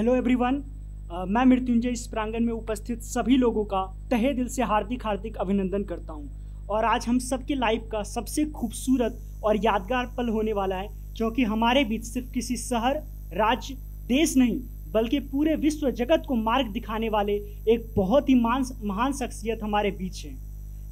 Hello everyone, मैं मृत्युंजय इस प्रांगण में उपस्थित सभी लोगों का तहे दिल से हार्दिक हार्दिक अभिनंदन करता हूं। और आज हम सबके लाइफ का सबसे खूबसूरत और यादगार पल होने वाला है, क्योंकि हमारे बीच सिर्फ किसी शहर, राज्य, देश नहीं बल्कि पूरे विश्व जगत को मार्ग दिखाने वाले एक बहुत ही महान शख्सियत हमारे बीच हैं।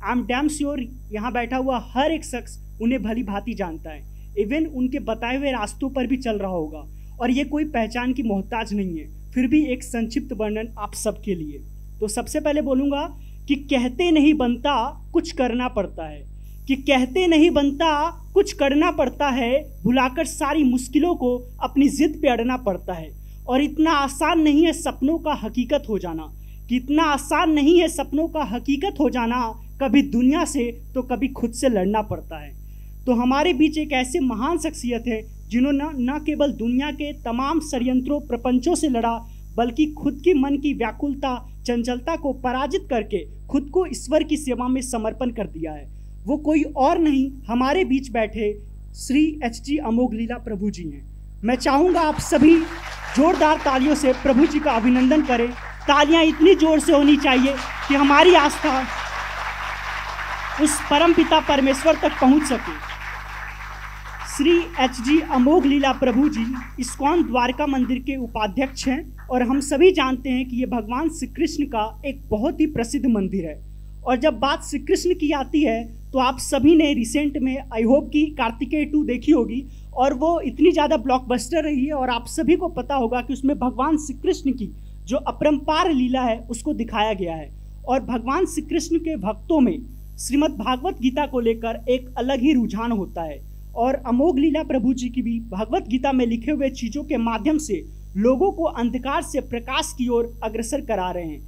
आई एम डैम श्योर यहाँ बैठा हुआ हर एक शख्स उन्हें भली भांति जानता है, इवन उनके बताए हुए रास्तों पर भी चल रहा होगा। और ये कोई पहचान की मोहताज नहीं है, फिर भी एक संक्षिप्त वर्णन आप सबके लिए। तो सबसे पहले बोलूँगा कि कहते नहीं बनता कुछ करना पड़ता है, कि कहते नहीं बनता कुछ करना पड़ता है, भुलाकर सारी मुश्किलों को अपनी जिद पे अड़ना पड़ता है। और इतना आसान नहीं है सपनों का हकीकत हो जाना, कि इतना आसान नहीं है सपनों का हकीकत हो जाना, कभी दुनिया से तो कभी खुद से लड़ना पड़ता है। तो हमारे बीच एक ऐसे महान शख्सियत है जिन्होंने न केवल दुनिया के तमाम षड्यंत्रों प्रपंचों से लड़ा, बल्कि खुद की मन की व्याकुलता, चंचलता को पराजित करके खुद को ईश्वर की सेवा में समर्पण कर दिया है। वो कोई और नहीं, हमारे बीच बैठे श्री एच.जी. अमोघ लीला प्रभु जी हैं। मैं चाहूँगा आप सभी जोरदार तालियों से प्रभु जी का अभिनंदन करें। तालियां इतनी जोर से होनी चाहिए कि हमारी आस्था उस परम पिता परमेश्वर तक पहुंच सके। श्री एच.जी. अमोघ लीला प्रभु जी इस्कॉन द्वारका मंदिर के उपाध्यक्ष हैं, और हम सभी जानते हैं कि ये भगवान श्री कृष्ण का एक बहुत ही प्रसिद्ध मंदिर है। और जब बात श्री कृष्ण की आती है तो आप सभी ने रिसेंट में आई होप की कार्तिकेय 2 देखी होगी, और वो इतनी ज़्यादा ब्लॉकबस्टर रही है। और आप सभी को पता होगा कि उसमें भगवान श्री कृष्ण की जो अपरंपार लीला है उसको दिखाया गया है। और भगवान श्री कृष्ण के भक्तों में श्रीमद् भागवत गीता को लेकर एक अलग ही रुझान होता है। और अमोघ लीला प्रभु जी की भी भगवत गीता में लिखे हुए चीज़ों के माध्यम से लोगों को अंधकार से प्रकाश की ओर अग्रसर करा रहे हैं,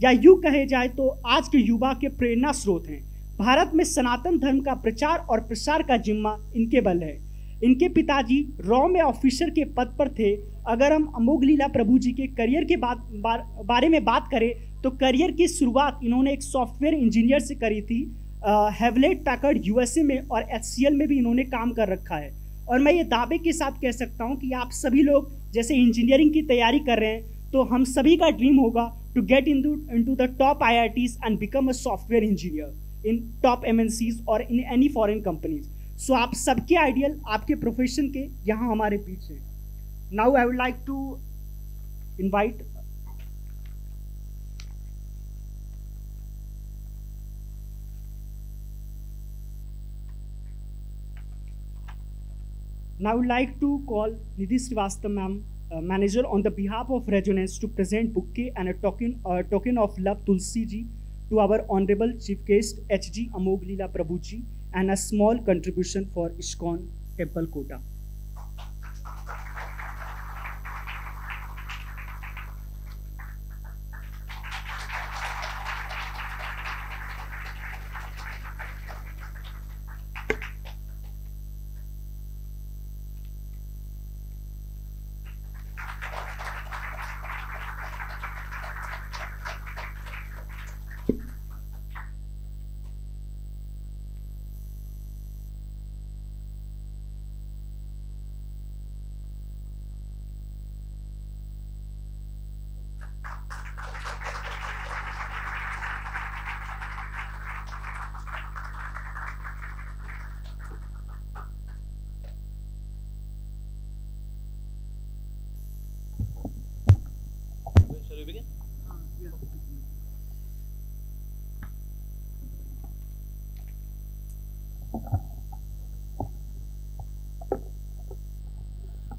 या यूँ कहे जाए तो आज के युवा के प्रेरणा स्रोत हैं। भारत में सनातन धर्म का प्रचार और प्रसार का जिम्मा इनके बल है। इनके पिताजी रॉ में ऑफिसर के पद पर थे। अगर हम अमोघ लीला प्रभु जी के करियर के बारे में बात करें तो करियर की शुरुआत इन्होंने एक सॉफ्टवेयर इंजीनियर से करी थी, हेवलेट पैकर्ड यूएसए में, और HCL में भी इन्होंने काम कर रखा है। और मैं ये दावे के साथ कह सकता हूँ कि आप सभी लोग जैसे इंजीनियरिंग की तैयारी कर रहे हैं, तो हम सभी का ड्रीम होगा to get into the top IITs and become a software engineer in top MNCs और इन एनी फॉरेन कंपनीज। सो आप सबके आइडियल आपके प्रोफेशन के यहाँ हमारे बीच हैं। Now I would like to invite Now I would like to call Nidhi Srivastava ma'am, manager, on the behalf of Resonance to present bouquet and a token of love Tulsi ji to our honorable chief guest H.G. Amogh Leela Prabhu ji, and a small contribution for ISKCON Temple Kota.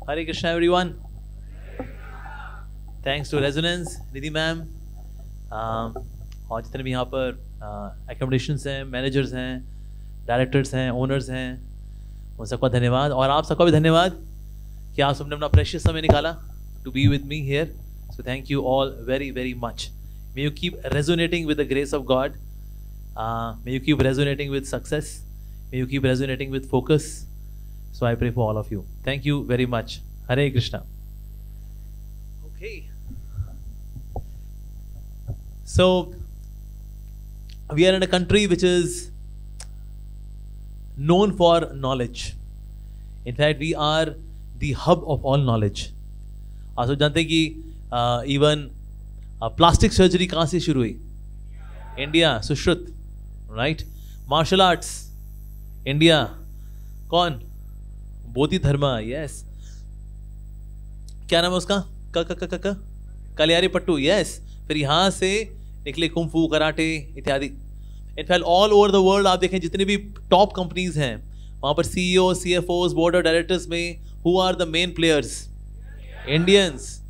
Hare Krishna everyone. Thanks to Resonance, Nidhi ma'am, और जितने भी यहाँ पर accommodations हैं, managers हैं, directors हैं, owners हैं, उन सबका धन्यवाद। और आप सबका भी धन्यवाद कि आप सबने अपना precious समय निकाला to be with me here. So thank you all very very much. May you keep resonating with the grace of God. May you keep resonating with success. May you keep resonating with focus. So I pray for all of you. Thank you very much. Hare Krishna. Okay. So we are in a country which is known for knowledge. In fact, we are the hub of all knowledge. आप सब जानते हैं कि even plastic surgery कहाँ से शुरू हुई? India, Sushruta, right? Martial arts, India, कौन? Bodhidharma, yes. क्या नाम है उसका? कलियारी पट्टू, यस। फिर यहाँ से निकले कुंफू, कराटे इत्यादि। In fact all over the world आप देखें जितनी भी टॉप कंपनीज हैं वहाँ पर CEO, CFOs, board of directors में who are the main players? Indians.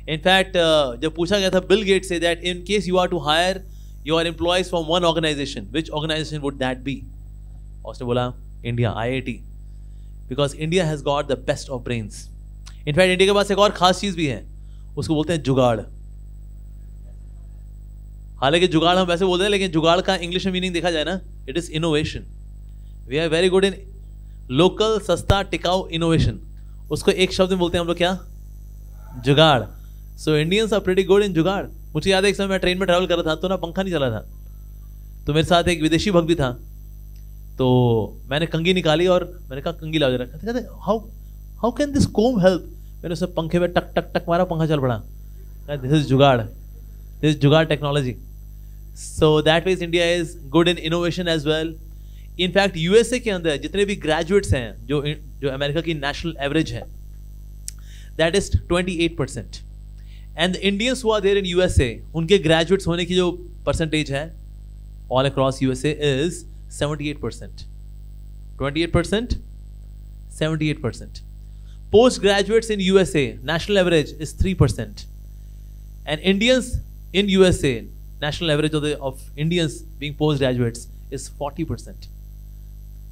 In fact जब पूछा गया था बिल गेट्स से that in case you are to hire your employees from one organisation, which organisation would that be? उसने बोला India, IIT, because India has got the best of brains. In fact India के पास एक और खास चीज भी है, उसको बोलते हैं जुगाड़। हालांकि जुगाड़ हम वैसे बोलते हैं, लेकिन जुगाड़ का इंग्लिश में मीनिंग देखा जाए ना, it is innovation. We are very good in local, सस्ता, टिकाऊ इनोवेशन। उसको एक शब्द में बोलते हैं हम लोग, क्या? Jugaad. So Indians are pretty good in jugaad. मुझे याद है एक समय मैं ट्रेन में ट्रैवल कर रहा था तो ना पंखा नहीं चला था, तो मेरे साथ एक विदेशी भक्त भी था, तो मैंने कंघी निकाली और मैंने कहा कंघी लाओ जरा। कहते how can this comb help? मैंने उसे पंखे में टक टक टक मारा, पंखा चल पड़ा। This is jugaad, this is jugaad technology. So that means India is good in innovation as well. In fact USA के अंदर जितने भी ग्रेजुएट्स हैं, जो अमेरिका की नेशनल एवरेज है, that is 28%। And the Indians who are there in USA, उनके graduates होने की जो परसेंटेज है all across USA is 78%। 28%, 78%. Postgraduates in USA, national average is 3%. And Indians in USA, national average of Indians being postgraduates is 40%.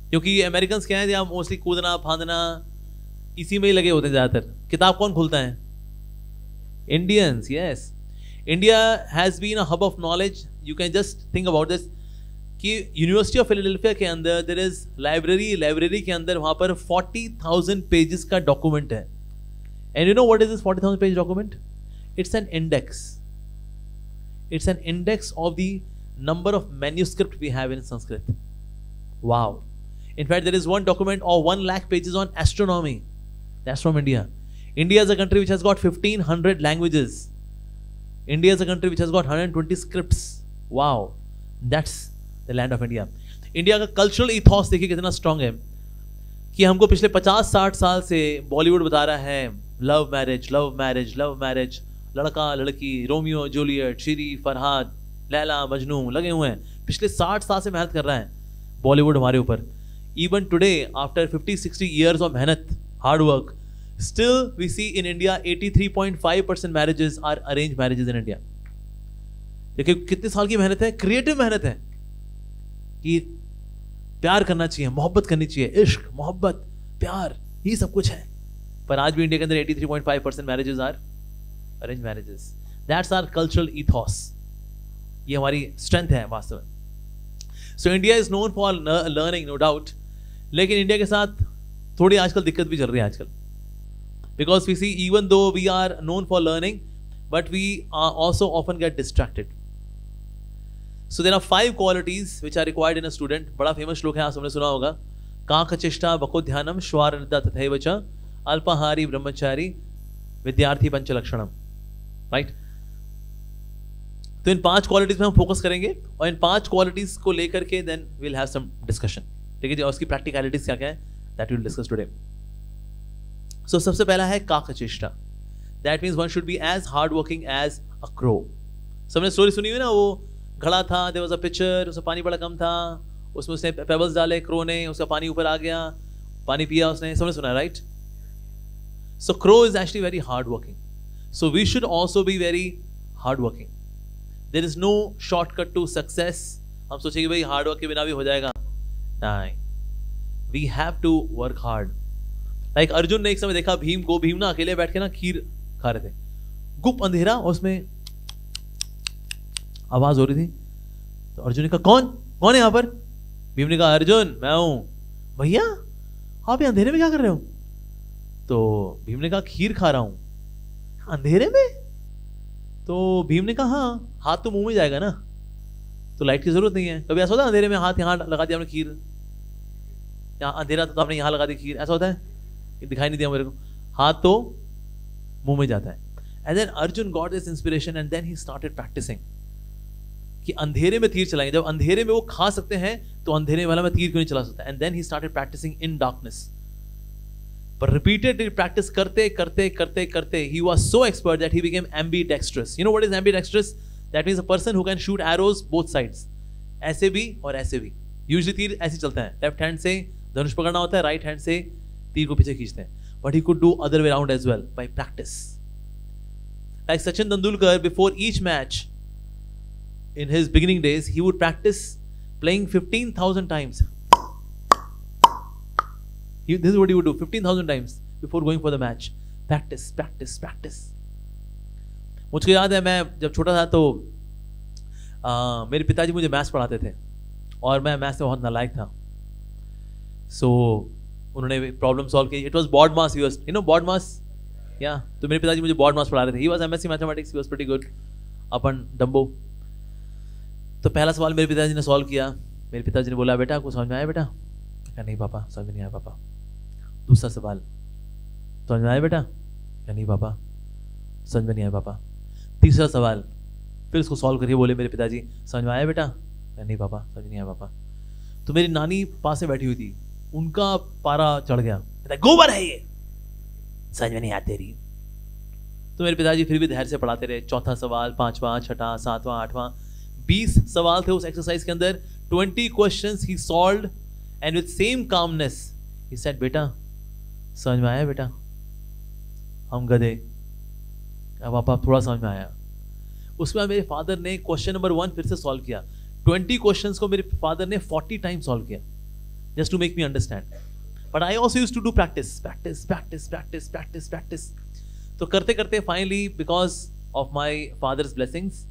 क्योंकि Americans क्या है, यहाँ mostly कूदना फांदना इसी में ही लगे होते हैं ज़्यादातर। किताब कौन खोलता है? Indians, yes. India has been a hub of knowledge. You can just think about this कि यूनिवर्सिटी ऑफ फिलाडेल्फिया के अंदर देयर इज लाइब्रेरी के अंदर वहाँ पर 40,000 पेजेस का डॉक्यूमेंट है। And you know what is this 40,000 page document? It's an index. It's an index of the number of manuscript we have in Sanskrit. Wow. In fact, there is one document of 1 lakh pages on astronomy. That's from India. India is a country which has got 1,500 languages. India is a country which has got 120 scripts. Wow. That's the land of India. India का cultural ethos देखिए कितना strong है कि हमको पिछले 50-60 साल से बॉलीवुड बता रहा है love marriage, love marriage, love marriage, लड़का लड़की, रोमियो जूलियट, श्री फरहाद, लैला मजनू लगे हुए हैं। पिछले 60 साल से मेहनत कर रहा है बॉलीवुड हमारे ऊपर। Even today, after 50-60 years of mehnat, hard work, still we see in India 83.5% marriages are arranged marriages in India. देखिए कितने साल की मेहनत है, क्रिएटिव मेहनत है कि प्यार करना चाहिए, मोहब्बत करनी चाहिए, इश्क, मोहब्बत, प्यार, ये सब कुछ है। पर आज भी इंडिया के अंदर 83.5% marriages are arrange marriages. That's our cultural ethos. ये हमारी स्ट्रेंथ है वास्तव में। So India is known for learning, no doubt, लेकिन इंडिया के साथ थोड़ी आजकल दिक्कत भी चल रही है आजकल, because we see even though we are known for learning but we also often get distracted. So there are 5 qualities which are required in a student. बड़ा फेमस श्लोक है, आप सबने सुना होगा, काकचेष्टा बकोध्यानम श्वार निद्रा तथैव च अल्पाहारी ब्रह्मचारी विद्यार्थी पंचलक्षणम, राइट। तो इन 5 क्वालिटीज में हम फोकस करेंगे और इन 5 क्वालिटीज को लेकर के then will have some discussion, ठीक है जी। और उसकी प्रैक्टिकलिटीज क्या क्या है that will discuss today. So सबसे पहला है काकचेष्टा। That means one should be as hard working as a crow. सबने स्टोरी सुनी हुई ना, वो घड़ा था, देयर वाज अ पिक्चर, उसमें पानी बड़ा कम था, उसमें उसने पेबल्स डाले क्रो ने, उसका पानी ऊपर आ गया, पानी पिया उसने, सबने सुना, right. So crow is actually very hard working, so we should also be very hard working. There is no shortcut to success. हम सोचेंगे भाई हार्ड वर्क के बिना भी हो जाएगा, नहीं, we have to work hard. Like Arjun ने एक समय देखा भीम को, भीम ना अकेले बैठ के ना खीर खा रहे थे, गुप अंधेरा और उसमें आवाज हो रही थी, तो अर्जुन ने कहा कौन कौन है यहाँ पर? भीम ने कहा अर्जुन मैं हूं। भैया आप ये अंधेरे में क्या कर रहे हो? तो भीम ने कहा खीर खा रहा हूं। अंधेरे में? तो भीम ने कहा हाँ, हाथ तो मुंह में जाएगा ना, तो लाइट की जरूरत नहीं है। कभी ऐसा होता है अंधेरे में हाथ यहाँ लगा दिया आपने खीर, यहाँ अंधेरा तो आपने यहाँ लगा दी खीर, ऐसा होता है? दिखाई नहीं दिया मेरे को, हाथ तो मुंह में जाता है। And then Arjun got this inspiration and then he started practicing. कि अंधेरे में तीर चलाएंगे, जब अंधेरे में वो खा सकते हैं तो अंधेरे वाला में तीर क्यों नहीं चला सकता? And then he started practicing in darkness. But repeatedly practice करते, he was so expert that he became ambidextrous. You know what is ambidextrous? That means a person who can shoot arrows both sides. ऐसे भी और ऐसे भी. Usually तीर ऐसे चलता है. Left hand से धनुष पकड़ना होता है, right hand से तीर को पीछे खींचते हैं. But he could do other way around as well by practice. Like Sachin Tendulkar, before each match, in his beginning days, he would practice playing 15,000 times. This is what he would do 15,000 times before going for the match. Practice, practice, practice. मुझको याद है मैं जब छोटा था तो मेरे पिताजी मुझे मैथ्स पढ़ाते थे और मैं मैथ्स में बहुत नालायक था. So उन्होंने प्रॉब्लम सॉल्व की. It was BODMAS. You know BODMAS? Yeah. तो मेरे पिताजी मुझे BODMAS पढ़ा रहे थे. He was MSc Mathematics. He was pretty good. Upon Dumbo. तो पहला सवाल मेरे पिताजी ने सॉल्व किया. मेरे पिताजी ने बोला बेटा आपको समझ में आया बेटा? क्या नहीं पापा समझ में नहीं आया पापा. दूसरा सवाल समझ में आया बेटा? क्या नहीं पापा समझ में नहीं आया पापा. तीसरा सवाल फिर उसको सॉल्व करिए. बोले मेरे पिताजी समझ में आया बेटा? क्या नहीं पापा समझ में नहीं आया पापा. तो मेरी नानी पास में बैठी हुई थी, उनका पारा चढ़ गया. गोबर है ये, समझ में नहीं आती रही. तो मेरे पिताजी फिर भी धैर्य से पढ़ाते रहे. चौथा सवाल, पांचवा, छठा, सातवां, आठवां, 20 सवाल थे उस एक्सरसाइज के अंदर. 20 questions he solved and with same calmness he said बेटा समझ में आया बेटा? हम गधे, अब पापा थोड़ा समझ में आया. उसके बाद मेरे फादर ने क्वेश्चन नंबर 1 फिर से सॉल्व किया. 20 क्वेश्चंस को मेरे फादर ने 40 टाइम्स सॉल्व किया just to make me understand. But I also used to do practice practice practice practice practice practice. तो करते करते finally because of my father's blessings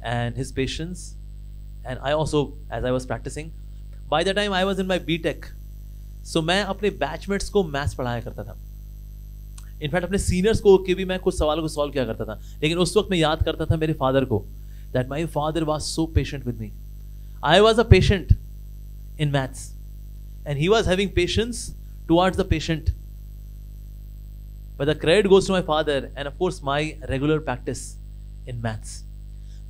and his patience, and I also, as I was practicing, by the time I was in my B.Tech, so मैं अपने batchmates को maths पढ़ाया करता था. In fact अपने सीनियर्स को के भी मैं कुछ सवालों को सॉल्व किया करता था. लेकिन उस वक्त मैं याद करता था मेरे फादर को, that my father was so patient with me. I was a patient in maths and he was having patience towards the patient. But the credit goes to my father and of course my regular practice in maths.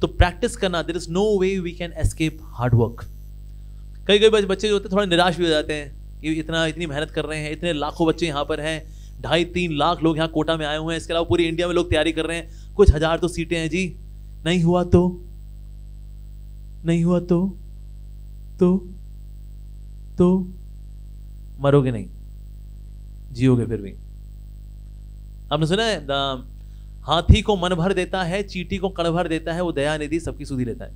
तो practice करना, there is no way we can escape hard work. कई बच्चे जो होते हैं थोड़ा निराश भी हो जाते हैं कि इतनी मेहनत कर रहे हैं, इतने लाखों बच्चे यहाँ पर हैं, 2.5-3 लाख लोग यहाँ कोटा में आए हुए हैं, इसके अलावा पूरी इंडिया में लोग तैयारी कर रहे हैं, कुछ हजार तो सीटें हैं जी. नहीं हुआ तो मरोगे नहीं, जियोगे फिर भी. आपने सुना है हाथी को मन भर देता है, चींटी को कण भर देता है, वो दया निधि सबकी सुधि लेता है.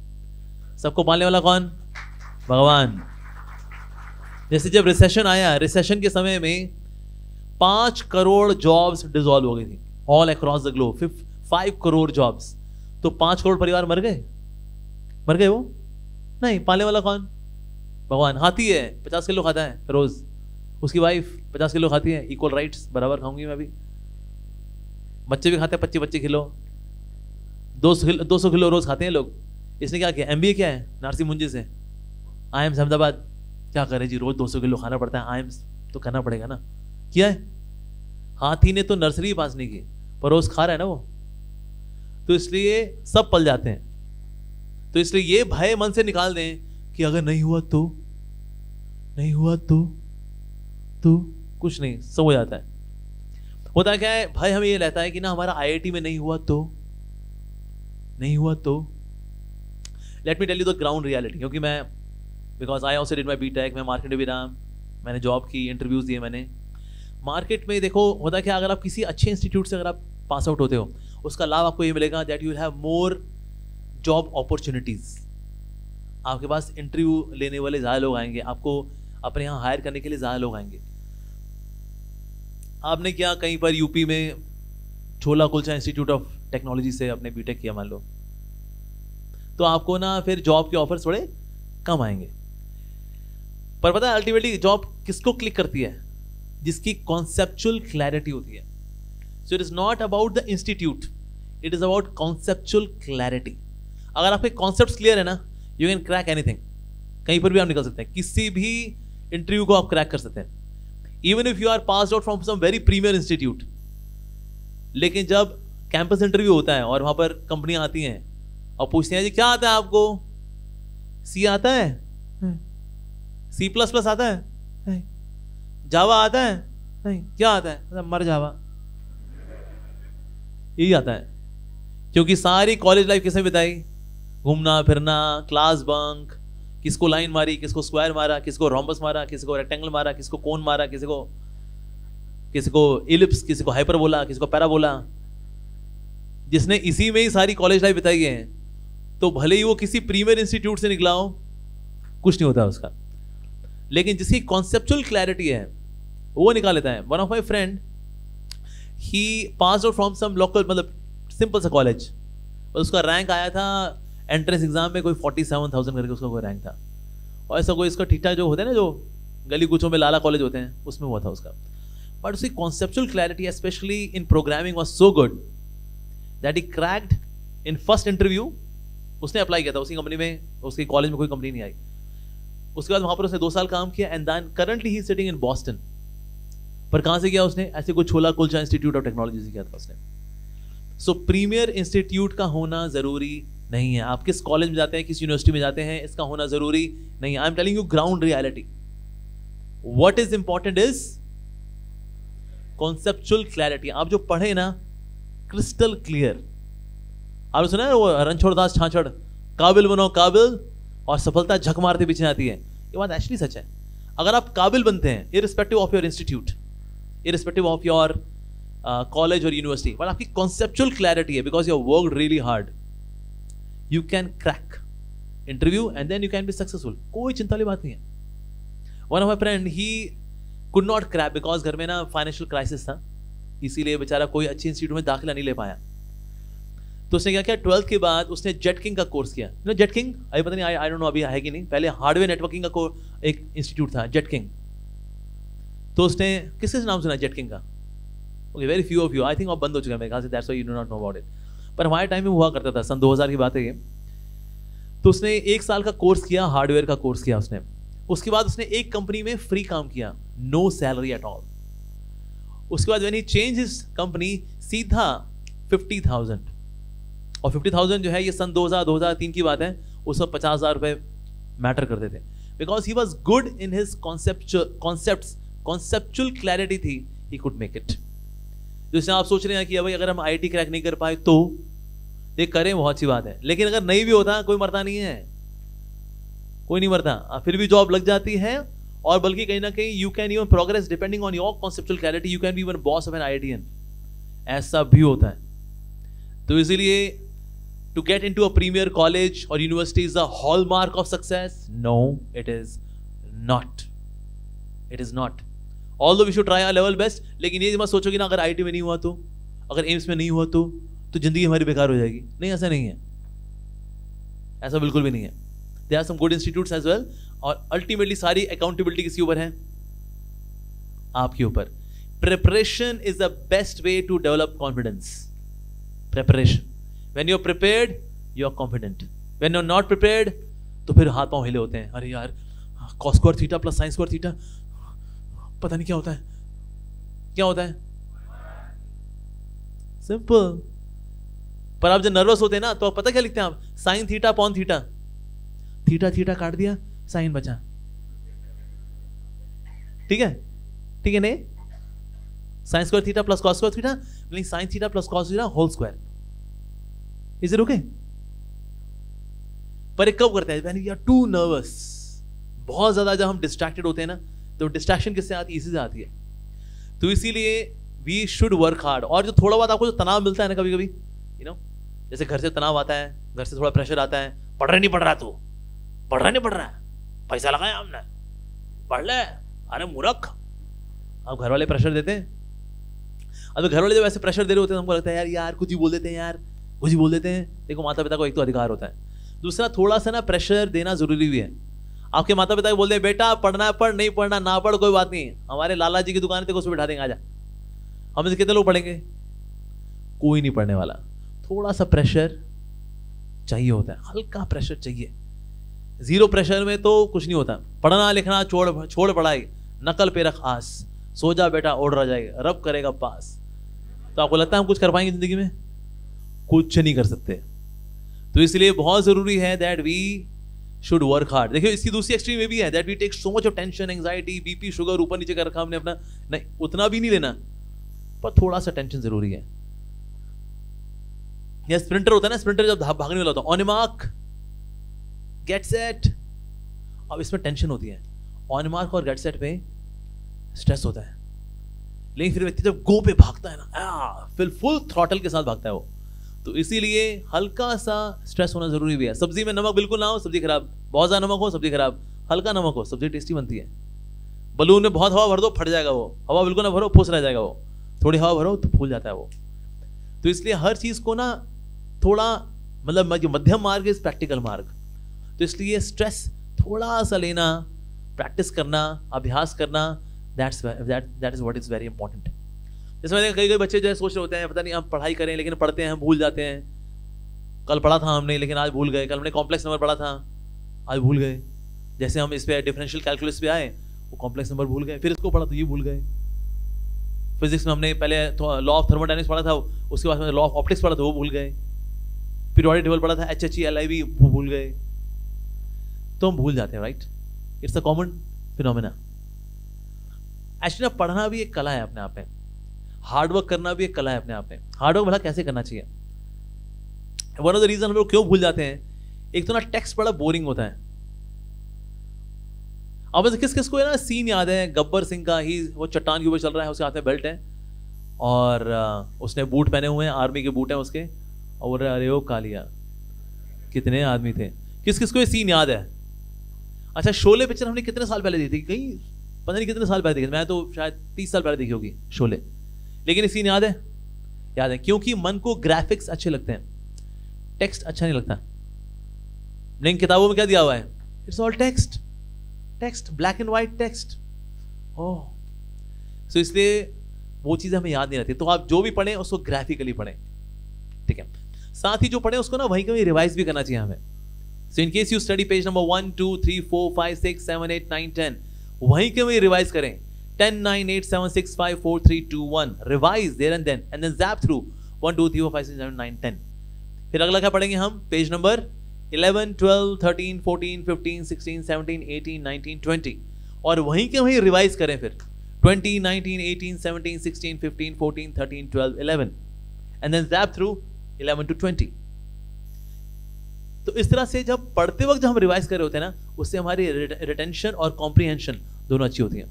सबको पालने वाला कौन? भगवान. जैसे जब रिसेशन आया, रिसेशन के समय में 5 करोड़ जॉब्स डिसॉल्व हो गई थी all across the globe. 5 crore jobs. तो 5 करोड़ परिवार मर गए वो नहीं. पालने वाला कौन? भगवान. हाथी है 50 किलो खाता है रोज, उसकी वाइफ 50 किलो खाती है. इक्वल राइट्स, बराबर खाऊंगी मैं भी. बच्चे भी खाते हैं 25 किलो, 200 किलो रोज खाते हैं लोग. इसने क्या किया? MBA क्या है? नारसी मुंजी से IIMS अहमदाबाद. क्या करे जी, रोज 200 किलो खाना पड़ता है. IIMS तो करना पड़ेगा ना. किया है. हाथी ने तो नर्सरी पास नहीं की, पर रोज खा रहा है ना वो. तो इसलिए सब पल जाते हैं. तो इसलिए ये भय मन से निकाल दें कि अगर नहीं हुआ तो कुछ नहीं, सब हो जाता है. होता क्या है, भय हमें ये रहता है कि ना हमारा IIT में नहीं हुआ तो. Let me tell you the ground reality. क्योंकि मैं because I also did my B.Tech, मैं मार्केट में भी रहा, मैंने जॉब की, इंटरव्यूज दिए मैंने. मार्केट में देखो होता क्या, अगर आप किसी अच्छे इंस्टीट्यूट से अगर आप पास आउट होते हो, उसका लाभ आपको ये मिलेगा that you will have more job opportunities. आपके पास इंटरव्यू लेने वाले ज़्यादा लोग आएंगे, आपको अपने यहाँ हायर करने के लिए ज़्यादा लोग आएंगे. आपने क्या कहीं पर यूपी में छोला कुलचा इंस्टीट्यूट ऑफ टेक्नोलॉजी से अपने B.Tech किया मान लो, तो आपको ना फिर जॉब के ऑफर्स थोड़े कम आएंगे. पर पता है अल्टीमेटली जॉब किसको क्लिक करती है? जिसकी कॉन्सेप्चुअल क्लैरिटी होती है. So it is not about the institute, it is about conceptual clarity. अगर आपके कॉन्सेप्ट क्लियर है ना, यू कैन क्रैक एनीथिंग. कहीं पर भी आप निकल सकते हैं, किसी भी इंटरव्यू को आप क्रैक कर सकते हैं. Even if you are passed out from some very premier institute. लेकिन जब कैंपस इंटरव्यू होता है और वहाँ पर कंपनियाँ आती हैं और पूछते हैं जी क्या आता है आपको, सी आता है, C++ आता है, नहीं। जावा आता है, नहीं। क्या आता है, मर जावा, यही आता है। क्योंकि सारी कॉलेज लाइफ किसने बिताई, घूमना फिरना, क्लास बंक, किसको लाइन मारी, किसको स्क्वायर मारा, किसको रोम्बस मारा, किसको रेक्टेंगल मारा, किसको कोन मारा, किसी को इलिप्स, किसी को हाइपरबोला, किसी को पैराबोला। जिसने इसी में ही सारी कॉलेज लाइफ बिताई है, तो भले ही वो किसी प्रीमियर इंस्टीट्यूट से निकला हो, कुछ नहीं होता उसका। लेकिन जिसकी कॉन्सेप्चुअल क्लैरिटी है वो निकाल लेता है। One of my friend, he pass out from some local, मतलब सिंपल सा कॉलेज, और उसका रैंक आया था एंट्रेंस एग्जाम में कोई 47,000 करके उसका कोई रैंक था। और ऐसा कोई इसका ठीक ठाक जो होता है ना, जो गली कुचों में लाला कॉलेज होते हैं, उसमें हुआ था उसका। बट उसकी conceptual clarity specially in programming was so good that he cracked in first interview. उसने अप्लाई किया था उसी कंपनी में, उसकी कॉलेज में कोई कंपनी नहीं आई। उसके बाद वहां पर उसने 2 साल काम किया and then currently he sitting in Boston. पर कहां से किया उसने, ऐसे कोई छोला कुलचा इंस्टीट्यूट ऑफ टेक्नोलॉजी से किया था उसने। सो प्रीमियर इंस्टीट्यूट का होना जरूरी नहीं है। आप किस कॉलेज में जाते हैं, किस यूनिवर्सिटी में जाते हैं, इसका होना जरूरी नहीं है। आई am telling you ground reality. What is important is conceptual clarity. आप जो पढ़े ना, क्रिस्टल क्लियर। आपने सुना है वो रणछोड़ दास छाछड़, काबिल बनो काबिल और सफलता झक मारते पीछे आती है। ये बात एक्चुअली सच है। अगर आप काबिल बनते हैं, irrespective of your institute, irrespective of your college और यूनिवर्सिटी, बट आपकी कॉन्सेप्चुअल क्लैरिटी है, because you have worked really hard, you can crack interview and then you can be successful. कोई चिंता वाली बात नहीं है। One of my friend, he could not crack because घर में ना फाइनेंशियल क्राइसिस था, इसीलिए बेचारा कोई अच्छी इंस्टीट्यूट में दाखिला नहीं ले पाया। तो उसने क्या किया, 12th के बाद उसने जेट किंग का कोर्स किया। ना जेट किंग, अभी पता नहीं, आई डोंट नो अभी है कि नहीं। पहले हार्डवेयर नेटवर्किंग का एक इंस्टीट्यूट था, जेट किंग। तो उसने, किसके नाम सुना जेट किंग का? Okay, very few of you, I think अब बंद हो चुका है मेरे ख्याल से, that's why you do not know about it. पर हमारे टाइम में हुआ करता था, सन 2000 की बात है ये। तो उसने 1 साल का कोर्स किया, हार्डवेयर का कोर्स किया उसने। उसके बाद उसने एक कंपनी में फ्री काम किया, नो सैलरी एट ऑल। उसके बाद when he change his company, सीधा 50,000। और 50,000 जो है ये सन 2000-2003 की बात है, उस समय 50,000 रुपए मैटर करते थे, because he was good in his conceptual clarity थी, ही कुड मेक इट। जैसे आप सोच रहे हैं कि भाई अगर हम आईटी क्रैक नहीं कर पाए तो ये करें, बहुत अच्छी बात है, लेकिन अगर नहीं भी होता, कोई मरता नहीं है, कोई नहीं मरता, फिर भी जॉब लग जाती है। और बल्कि कहीं ना कहीं you can even progress depending on your conceptual clarity, you can be even boss of an IITian, ऐसा भी होता है। तो इसीलिए to get into a premier college or university is a hallmark of success? No, it is not. It is not. Although we should try our level best, लेकिन ये मत सोचो कि ना अगर आईटी में नहीं हुआ तो, अगर एम्स में नहीं हुआ तो जिंदगी हमारी बेकार हो जाएगी। नहीं, ऐसा नहीं है, ऐसा बिल्कुल भी नहीं है। There are some good institutes as well, और अल्टीमेटली सारी अकाउंटेबिलिटी किसके ऊपर है? आपके ऊपर। Preparation is the best way to develop confidence. Preparation. When you're prepared, you're confident. When you're not prepared, तो फिर हाथ पांव हिले होते हैं। अरे यार, cos square theta plus sin square theta, पता नहीं क्या होता है, क्या होता है? सिंपल। पर आप जब नर्वस होते हैं ना, तो पता क्या लिखते हैं आप? sin theta upon theta, theta theta काट दिया, साइन बचा। ठीक है, ठीक है, नहीं sin square theta plus cos square theta, नहीं sin theta plus cos theta whole square. Is it okay? पर एक कब करते हैं? When we are too nervous, बहुत ज्यादा जब हम डिस्ट्रैक्टेड होते हैं ना, तो डिस्ट्रैक्शन किससे आती है? इसी से आती है। तो इसीलिए we should work hard। और जो थोड़ा बहुत आपको जो तनाव मिलता है ना कभी कभी, you know, जैसे घर से तनाव आता है, घर से थोड़ा प्रेशर आता है, पढ़ रहा नहीं पढ़ रहा, तू पढ़ रहा नहीं पढ़ रहा, पैसा लगाया हमने, पढ़ ले, अरे मूर्ख। अब घर वाले प्रेशर देते हैं। अब घर वाले जब ऐसे प्रेशर दे रहे होते हैं, हमको लगता है यार कुछ ही बोल देते हैं, यार कुछ ही बोल देते हैं। देखो, माता पिता को एक तो अधिकार होता है, दूसरा थोड़ा सा ना प्रेशर देना जरूरी भी है। आपके माता पिता को बोलते हैं बेटा पढ़ना है पढ़, नहीं पढ़ना ना पढ़, कोई बात नहीं, हमारे लाला जी की दुकान पे उसमें बैठा देंगे, आजा। हम कितने लोग पढ़ेंगे? कोई नहीं पढ़ने वाला। थोड़ा सा प्रेशर चाहिए होता है, हल्का प्रेशर चाहिए। जीरो प्रेशर में तो कुछ नहीं होता। पढ़ना लिखना छोड़ पढ़ाई, नकल पे रख आस, सो जा बेटा ओढ़ रह जाएगा, रब करेगा पास। तो आपको लगता है हम कुछ कर पाएंगे जिंदगी में? कुछ नहीं कर सकते। तो इसलिए बहुत जरूरी है that we should work hard. देखिए इसकी दूसरी एक्सट्रीम ये भी है that we take so much of tension, anxiety, BP, sugar ऊपर नीचे कर रखा हमने अपना, नहीं उतना भी नहीं लेना, पर थोड़ा सा टेंशन जरूरी है। या स्प्रिंटर होता है ना, स्प्रिंटर जब भागने वाला होता है, ऑन मार्क गेट सेट, अब इसमें टेंशन होती है। ऑन मार्क और गेट सेट पे स्ट्रेस होता है, लेकिन फिर व्यक्ति जब गो पे भागता है ना, फिर फुल थ्रॉटल के साथ भागता है वो। तो इसीलिए हल्का सा स्ट्रेस होना जरूरी भी है। सब्जी में नमक बिल्कुल ना हो, सब्जी खराब, बहुत ज्यादा नमक हो, सब्जी खराब, हल्का नमक हो, सब्जी टेस्टी बनती है। बलून में बहुत हवा भर दो, फट जाएगा वो, हवा बिल्कुल ना भरो, फुस रह जाएगा वो, थोड़ी हवा भरो तो फूल जाता है वो। तो इसलिए हर चीज को ना थोड़ा मतलब मध्यम मार्ग इज प्रैक्टिकल मार्ग। तो इसलिए स्ट्रेस थोड़ा सा लेना, प्रैक्टिस करना, अभ्यास करना, that is what is very important। जैसे मैंने कई बच्चे जो है सोच रहे होते हैं पता नहीं हम पढ़ाई करें, लेकिन पढ़ते हैं हम भूल जाते हैं। कल पढ़ा था हमने लेकिन आज भूल गए, कल हमने कॉम्प्लेक्स नंबर पढ़ा था आज भूल गए। जैसे हम इस पे डिफरेंशियल कैलकुलस पे आए, वो कॉम्प्लेक्स नंबर भूल गए, फिर इसको पढ़ा तो ये भूल गए। फिजिक्स में हमने पहले लॉ ऑफ थर्मोडायनेमिक्स पढ़ा था, उसके बाद लॉ ऑफ ऑप्टिक्स पढ़ा था, वो भूल गए। पीरियोडिक टेबल पढ़ा था, HHE LIV, वो भूल गए। तो हम भूल जाते हैं, right? It's a common phenomena. Actually पढ़ना भी एक कला है अपने आप में, हार्डवर्क करना भी एक कला है अपने आप में। हार्डवर्क भला कैसे करना चाहिए? वन ऑफ द रीजन हम लोग क्यों भूल जाते हैं, एक तो ना टेक्स्ट बड़ा बोरिंग होता है। अब किस किस को है ना सीन याद है गब्बर सिंह का, ही वो चट्टान के ऊपर चल रहा है, उसके हाथ में बेल्ट है और उसने बूट पहने हुए हैं, आर्मी के बूट हैं उसके, और अरे वो कालिया कितने आदमी थे। किस किस को ये सीन याद है? अच्छा, शोले पिक्चर हमने कितने साल पहले देखी थी, कहीं पता नहीं कितने साल पहले देखी, मैं तो शायद 30 साल पहले देखी होगी शोले, लेकिन ये सीन याद है? याद है, क्योंकि मन को ग्राफिक्स अच्छे लगते हैं, टेक्स्ट अच्छा नहीं लगता। लेकिन किताबों में क्या दिया हुआ है? It's all text, text, black and white text. Oh, so इसलिए वो चीज़ें हमें याद नहीं रहती। तो आप जो भी पढ़ें उसको ग्राफिकली पढ़ें, ठीक है? साथ ही जो पढ़ें उसको ना वहीं कहीं रिवाइज भी करना चाहिए हमें। So in case you study page number 1 2 3 4 5 6 7 8 9 10, वहीं के वहीं रिवाइज करें। 10 9 8 7 6 5 4 3 2 1, revise there and then zap through 1 2 3 4 5 6 7 9 10। फिर अगला क्या पढ़ेंगे हम? पेज नंबर 11 12 13 14 15 16 17 18 19 20, और वहीं के वहीं रिवाइज करें फिर 20 19 18 17 16 15 14 13 12 11, and then zap through 11 to 20। तो इस तरह से जब पढ़ते वक्त जब हम रिवाइज कर रहे होते हैं ना, उससे हमारी रिटेंशन और कॉम्प्रिहेंशन दोनों अच्छी होती है।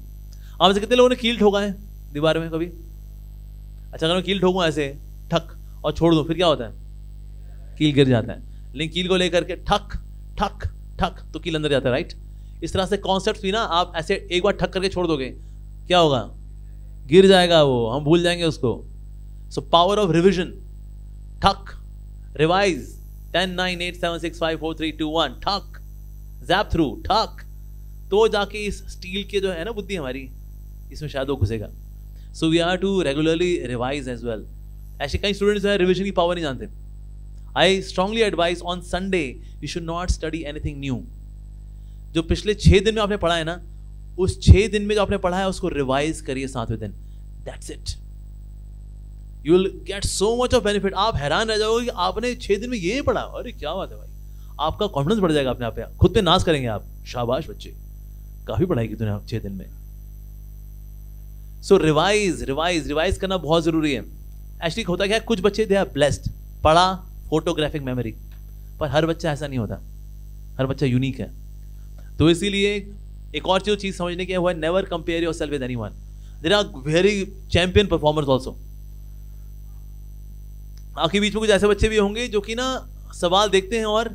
आप से कितने लोगों ने कील ठोका है दीवार में कभी? अच्छा, अगर मैं कील ठोकूं ऐसे ठक और छोड़ दूं, फिर क्या होता है? कील गिर जाता है। लेकिन कील को लेकर के ठक ठक ठक तो कील अंदर जाता है, राइट? इस तरह से कॉन्सेप्ट भी ना, आप ऐसे एक बार ठक करके छोड़ दोगे, क्या होगा? गिर जाएगा वो, हम भूल जाएंगे उसको। सो पावर ऑफ रिविजन, ठक, रिवाइज, 10 9 8 7 6 5 4 3 2 1, ठक, zap थ्रू, ठक, तो जाके इस स्टील के जो है ना बुद्धि हमारी, इसमें शायद वो घुसेगा। So we are to regularly revise as well. ऐसे कई स्टूडेंट्स हैं रिविजन की पावर नहीं जानते। I strongly advise on Sunday you should not study anything new. जो पिछले 6 दिन में आपने पढ़ा है ना, उस 6 दिन में जो आपने पढ़ा है उसको रिवाइज करिए 7वें दिन। That's it, you will get so much of benefit. आप हैरान रह जाओगे कि आपने 6 दिन में ये पढ़ा, अरे क्या बात है भाई। आपका कॉन्फिडेंस बढ़ जाएगा अपने आप पे, खुद पे नाज करेंगे आप, शाबाश बच्चे, काफी पढ़ाई की तूने 6 दिन में। सो रिवाइज रिवाइज रिवाइज करना बहुत जरूरी है। एक्चुअली होता क्या है, कुछ बच्चे दे आर ब्लेस्ड, पढ़ा, फोटोग्राफिक मेमोरी, पर हर बच्चा ऐसा नहीं होता, हर बच्चा यूनिक है। तो इसीलिए एक और जो चीज समझने की है वो है never compare yourself with anyone. There are very champion performers also. आपके बीच में कुछ ऐसे बच्चे भी होंगे जो कि ना सवाल देखते हैं और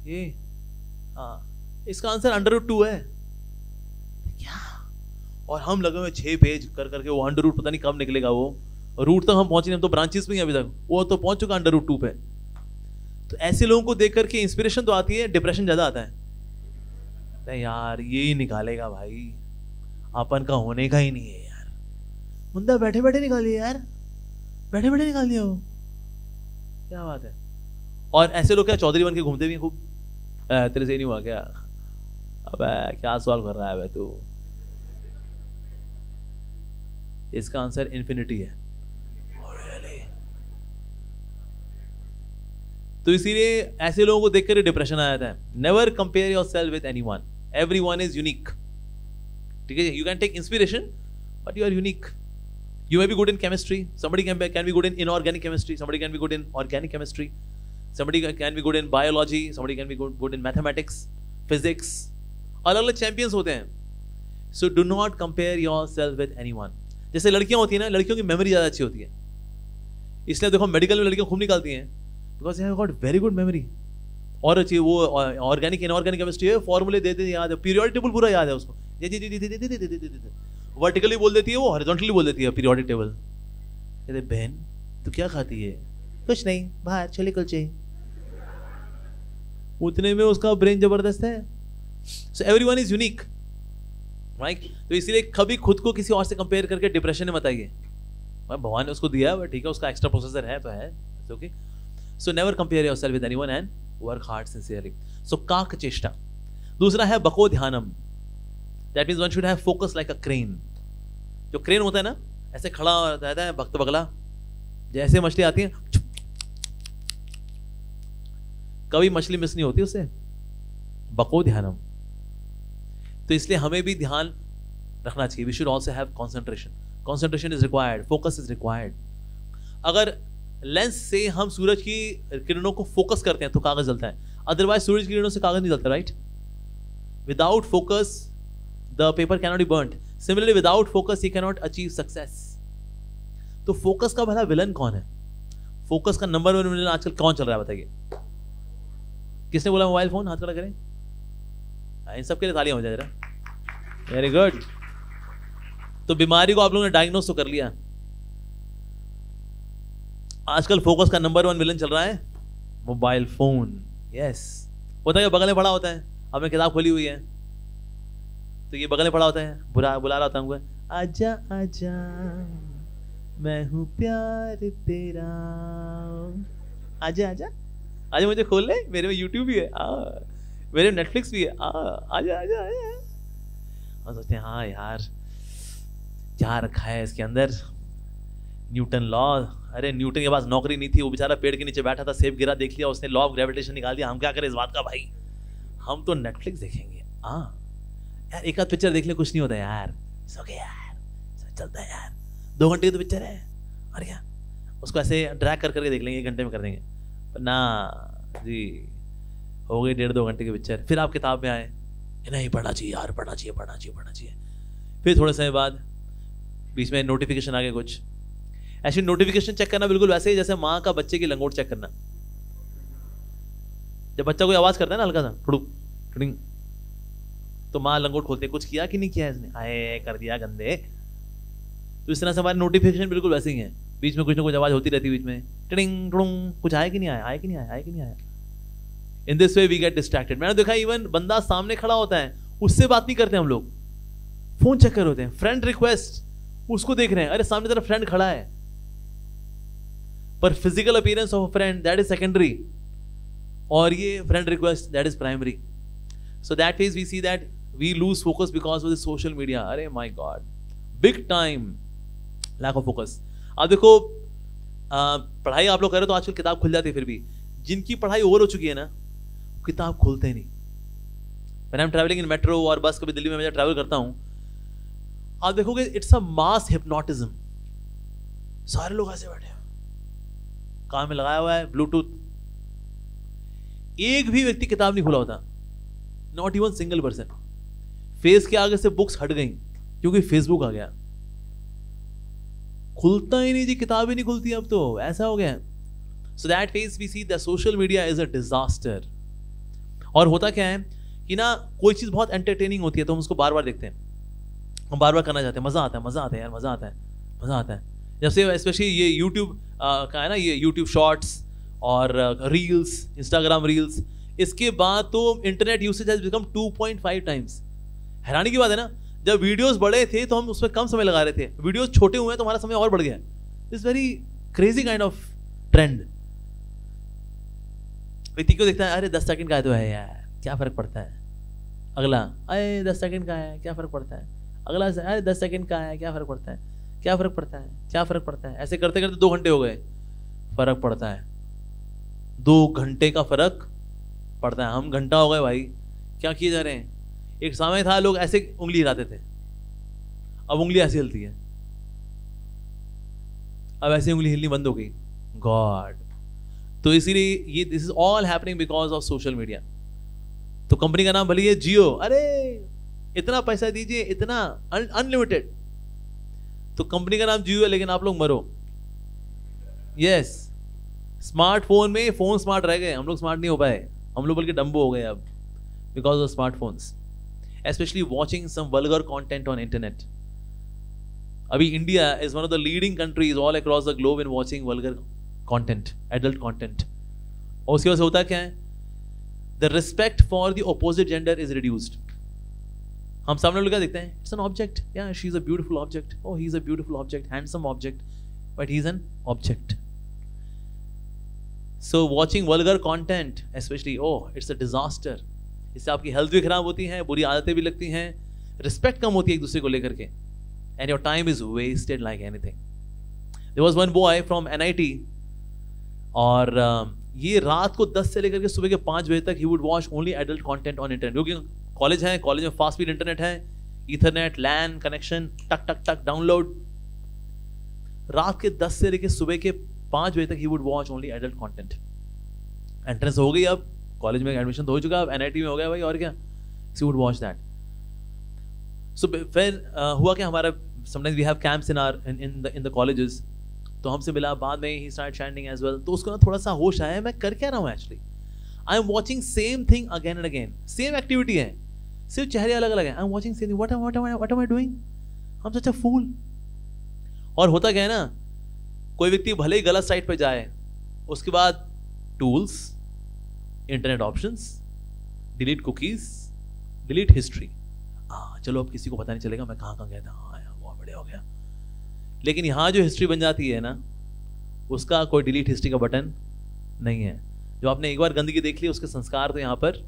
ये इसका आंसर √2 है क्या, और हम लगे हुए 6 पेज कर करके वो √ पता नहीं कब निकलेगा वो, रूट तक हम पहुंचे नहीं, हम तो ब्रांचेस में ही अभी तक, वो तो पहुंच चुका √2 पे। तो ऐसे लोगों को देख करके इंस्पिरेशन तो आती है, डिप्रेशन ज्यादा आता है। नहीं यार, ये ही निकालेगा भाई, अपन का होने का ही नहीं है यार। मुंडा बैठे बैठे निकालिए यार, बैठे बैठे निकाल दिया वो, क्या बात है। और ऐसे लोग क्या चौधरी बन के घूमते भी खूब, तेरे से नहीं हुआ क्या, अबे क्या सवाल कर रहा है भाई तू। इसका आंसर इन्फिनिटी है। तो इसीलिए ऐसे लोगों को देखकर डिप्रेशन आ जाता है. Never compare yourself with anyone. Everyone is unique. ठीक है, you can take inspiration but you are unique. You may be good in chemistry. Somebody can be good in inorganic chemistry. Somebody can be good in organic chemistry. Somebody can be good in biology. Somebody can be good in mathematics, physics. अलग अलग champions होते हैं. So do not compare yourself with anyone. जैसे लड़कियां होती हैं ना, लड़कियों की memory ज़्यादा अच्छी होती है. इसलिए देखो मेडिकल में लड़कियां खूब निकालती हैं. Because they have got very good memory. और अच्छी वो ऑर्गेनिक इनऑर्गेनिक केमिस्ट्री है, फॉर्मूले दे दे याद है, पीरियोडिक टेबल पूरा याद है उसको. वर्टिकली बोल देती है वो, हॉरिजॉन्टली बोल देती है पीरियोडिक टेबल. कहते बहन तू क्या खाती है? कुछ नहीं, बाहर छोले कुलचे. उतने में उसका ब्रेन जबरदस्त है. So everyone is unique, right? तो इसलिए कभी खुद को किसी और से कंपेयर करके डिप्रेशन में मत आइए. भगवान ने उसको दिया है, ठीक है, उसका एक्स्ट्रा प्रोसेसर है तो है, okay. So never compare yourself with anyone and work hard sincerely. So काक चेष्टा. दूसरा है बको ध्यानम. That means one should have focus like a crane. जो क्रेन होता है ना, ऐसे खड़ा रहता है भक्त बगला, जैसे मछली आती है कभी मछली मिस नहीं होती उससे. बको ध्यानम. तो इसलिए हमें भी ध्यान रखना चाहिए. We should also have concentration. Concentration is required, focus is required. अगर लेंस से हम सूरज की किरणों को फोकस करते हैं तो कागज जलता है, अदरवाइज सूरज की किरणों से कागज नहीं जलता, right? Without focus the paper cannot be burned. Similarly without focus you cannot achieve success. तो फोकस का भला विलन कौन है? फोकस का नंबर 1 विलन आजकल कौन चल रहा है बताइए? किसने बोला मोबाइल फोन? हाथ खड़ा करें. इन सब के लिए तालियां हो जाए जरा. Very good. तो बीमारी को आप लोगों ने डायग्नोस तो कर लिया. आजकल फोकस का नंबर 1 विलन चल रहा है मोबाइल फोन. यस. होता है बगल में पड़ा होता है, आपने किताब खोली हुई है तो ये बगल में पड़ा होता है, बुला रहा होता हूँ, आजा आजा मैं हूँ प्यार तेरा, आजा आजा आजा मुझे खोल ले, मेरे में यूट्यूब भी है, मेरे में नेटफ्लिक्स भी है, आजा आजा आजा. और सोचते हैं हाँ यार क्या रखा है इसके अंदर, न्यूटन लॉ. अरे न्यूटन के पास नौकरी नहीं थी, वो बेचारा पेड़ के नीचे बैठा था, सेब गिरा, देख लिया उसने, लॉ ऑफ ग्रेविटेशन निकाल दिया. हम क्या करें इस बात का भाई? हम तो नेटफ्लिक्स देखेंगे. यार एक आध पिक्चर देख ले, कुछ नहीं होता यार, सो गया यार, सब चलता है यार, 2 घंटे की तो पिक्चर है, और क्या उसको ऐसे ड्रैग कर करके देख लेंगे, 1 घंटे में कर देंगे. ना जी, हो गई 1.5-2 घंटे की पिक्चर. फिर आप किताब में आए, नहीं पढ़ना चाहिए यार, पढ़ना चाहिए पढ़ना चाहिए पढ़ना चाहिए. फिर थोड़े समय बाद बीच में नोटिफिकेशन आ गए कुछ. ऐसे नोटिफिकेशन चेक करना बिल्कुल वैसे ही जैसे माँ का बच्चे की लंगोट चेक करना. जब बच्चा कोई आवाज करता है ना हल्का सा ठुड़ुक ठुडिंग, तो माँ लंगोट खोलते हैं, कुछ किया कि नहीं किया इसने, आए कर दिया गंदे. तो इस तरह से हमारे नोटिफिकेशन बिल्कुल वैसे ही है, बीच में कुछ ना कुछ आवाज होती रहती है, बीच में टिडिंग टुडुंग, कुछ आया कि नहीं आया, आया कि नहीं आया, आया कि नहीं आया. In this way we get distracted. मैंने देखा इवन बंदा सामने खड़ा होता है, उससे बात नहीं करते हम लोग, फोन चेक कर होते हैं. फ्रेंड रिक्वेस्ट, उसको देख रहे हैं, अरे सामने तरफ फ्रेंड खड़ा है, पर physical appearance of a friend that is secondary, और ये friend request that is primary. So that is we see that we lose focus because of the social media. अरे my god, big time lack of focus. आप देखो पढ़ाई आप लोग करें तो आजकल किताब खुल जाती है, फिर भी जिनकी पढ़ाई ओवर हो चुकी है ना, किताब खोलते नहीं. When I'm traveling in metro और बस, कभी दिल्ली में मैं ट्रैवल करता हूं, आप देखोगे इट्स अ मास हिप्नोटिज्म. सारे लोग ऐसे बैठे हैं, कान में लगाया हुआ है ब्लूटूथ, एक भी व्यक्ति किताब नहीं खुला होता, not even single person. Face के आगे से बुक्स हट गई क्योंकि फेसबुक आ गया, खुलता ही नहीं जी, किताब ही नहीं खुलती अब तो, ऐसा हो गया. So that face we see the social media is a disaster. और होता क्या है कि ना, कोई चीज बहुत एंटरटेनिंग होती है तो हम उसको बार बार देखते हैं, हम बार बार करना चाहते हैं, मजा आता है, मजा आता है यार, मजा आता है, मजा आता है. जैसे स्पेशली ये यूट्यूब का है ना, ये यूट्यूब शॉर्ट्स और रील्स, इंस्टाग्राम रील्स, इसके बाद तो internet usage has become 2.5 times. हैरानी की बात है ना, जब वीडियोस बड़े थे तो हम उसमें कम समय लगा रहे थे, वीडियोस छोटे हुए हैं तो हमारा समय और बढ़ गया. It's very crazy kind of trend. व्यक्ति को देखता है, अरे 10 सेकंड का तो है यार, क्या फर्क पड़ता है. अगला, अरे 10 सेकंड का है, क्या फर्क पड़ता है. अगला, अरे 10 सेकंड का है, क्या फर्क पड़ता है, क्या फर्क पड़ता है, क्या फर्क पड़ता है. ऐसे करते करते 2 घंटे हो गए. फर्क पड़ता है. 2 घंटे का फर्क पड़ता है। हम घंटा हो गए भाई, क्या किए जा रहे हैं। एक समय था लोग ऐसे उंगली हिलाते थे, अब उंगली ऐसी हिलती है, अब ऐसी उंगली हिलनी बंद हो गई। गॉड। तो इसीलिए ये this is all happening because of social media. तो कंपनी का नाम भले जियो, अरे इतना पैसा दीजिए, इतना अनलिमिटेड। तो कंपनी का नाम जियो है, लेकिन आप लोग मरो। यस, स्मार्टफोन में फोन स्मार्ट रह गए, हम लोग स्मार्ट नहीं हो पाए, हम लोग बल्कि डम्बो हो गए अब because of smartphones, especially watching some vulgar content on internet. अभी India is one of the leading countries all across the globe in watching vulgar content, adult content. और उसकी वजह से होता क्या है, the respect for the opposite gender is reduced. हम सामने लोग क्या देखते हैं, it's an object, yeah she is a beautiful object, oh he is a beautiful object, handsome object, but he is an object. So watching vulgar content especially, oh it's a disaster. इससे आपकी health भी खराब होती है, बुरी आदतें भी लगती हैं, रिस्पेक्ट कम होती है एक दूसरे को लेकर के, and your time is wasted like anything. There was one boy from NIT, और ये रात को 10 से लेकर के सुबह के 5 बजे तक he would watch only adult content on internet, क्योंकि कॉलेज है, कॉलेज में फास्ट स्पीड इंटरनेट है, ईथरनेट, लैन कनेक्शन, टक टक टक डाउनलोड। रात के 10 से लेकर सुबह के 5 बजे तक he would watch only adult content. Entrance हो गई, अब कॉलेज में एडमिशन तो हो चुका, अब NIT में हो गया भाई, और क्या, सी वुड वॉच दैट। सो फिर हुआ क्या, हमारा sometimes we have camps in the colleges, तो हमसे मिला, बाद में ही स्टार्ट स्टैंडिंग एज वेल। तो उसको ना थोड़ा सा होश आया, मैं कर क्या रहा हूँ actually, I am watching same thing again and again, same activity है, सिर्फ चेहरे अलग अलग हैं, I am watching same thing, what am I doing, I am such a fool. और होता क्या है ना, कोई व्यक्ति भले ही गलत साइट पे जाए, उसके बाद tools, internet options, delete cookies, delete history, चलो अब किसी को पता नहीं चलेगा मैं कहाँ कहाँ गया था, हाँ यार बहुत बढ़िया हो गया। लेकिन यहाँ जो हिस्ट्री बन जाती है ना, उसका कोई डिलीट हिस्ट्री का बटन नहीं है। जो आपने एक बार गंदगी देख ली, उसके संस्कार तो यहाँ पर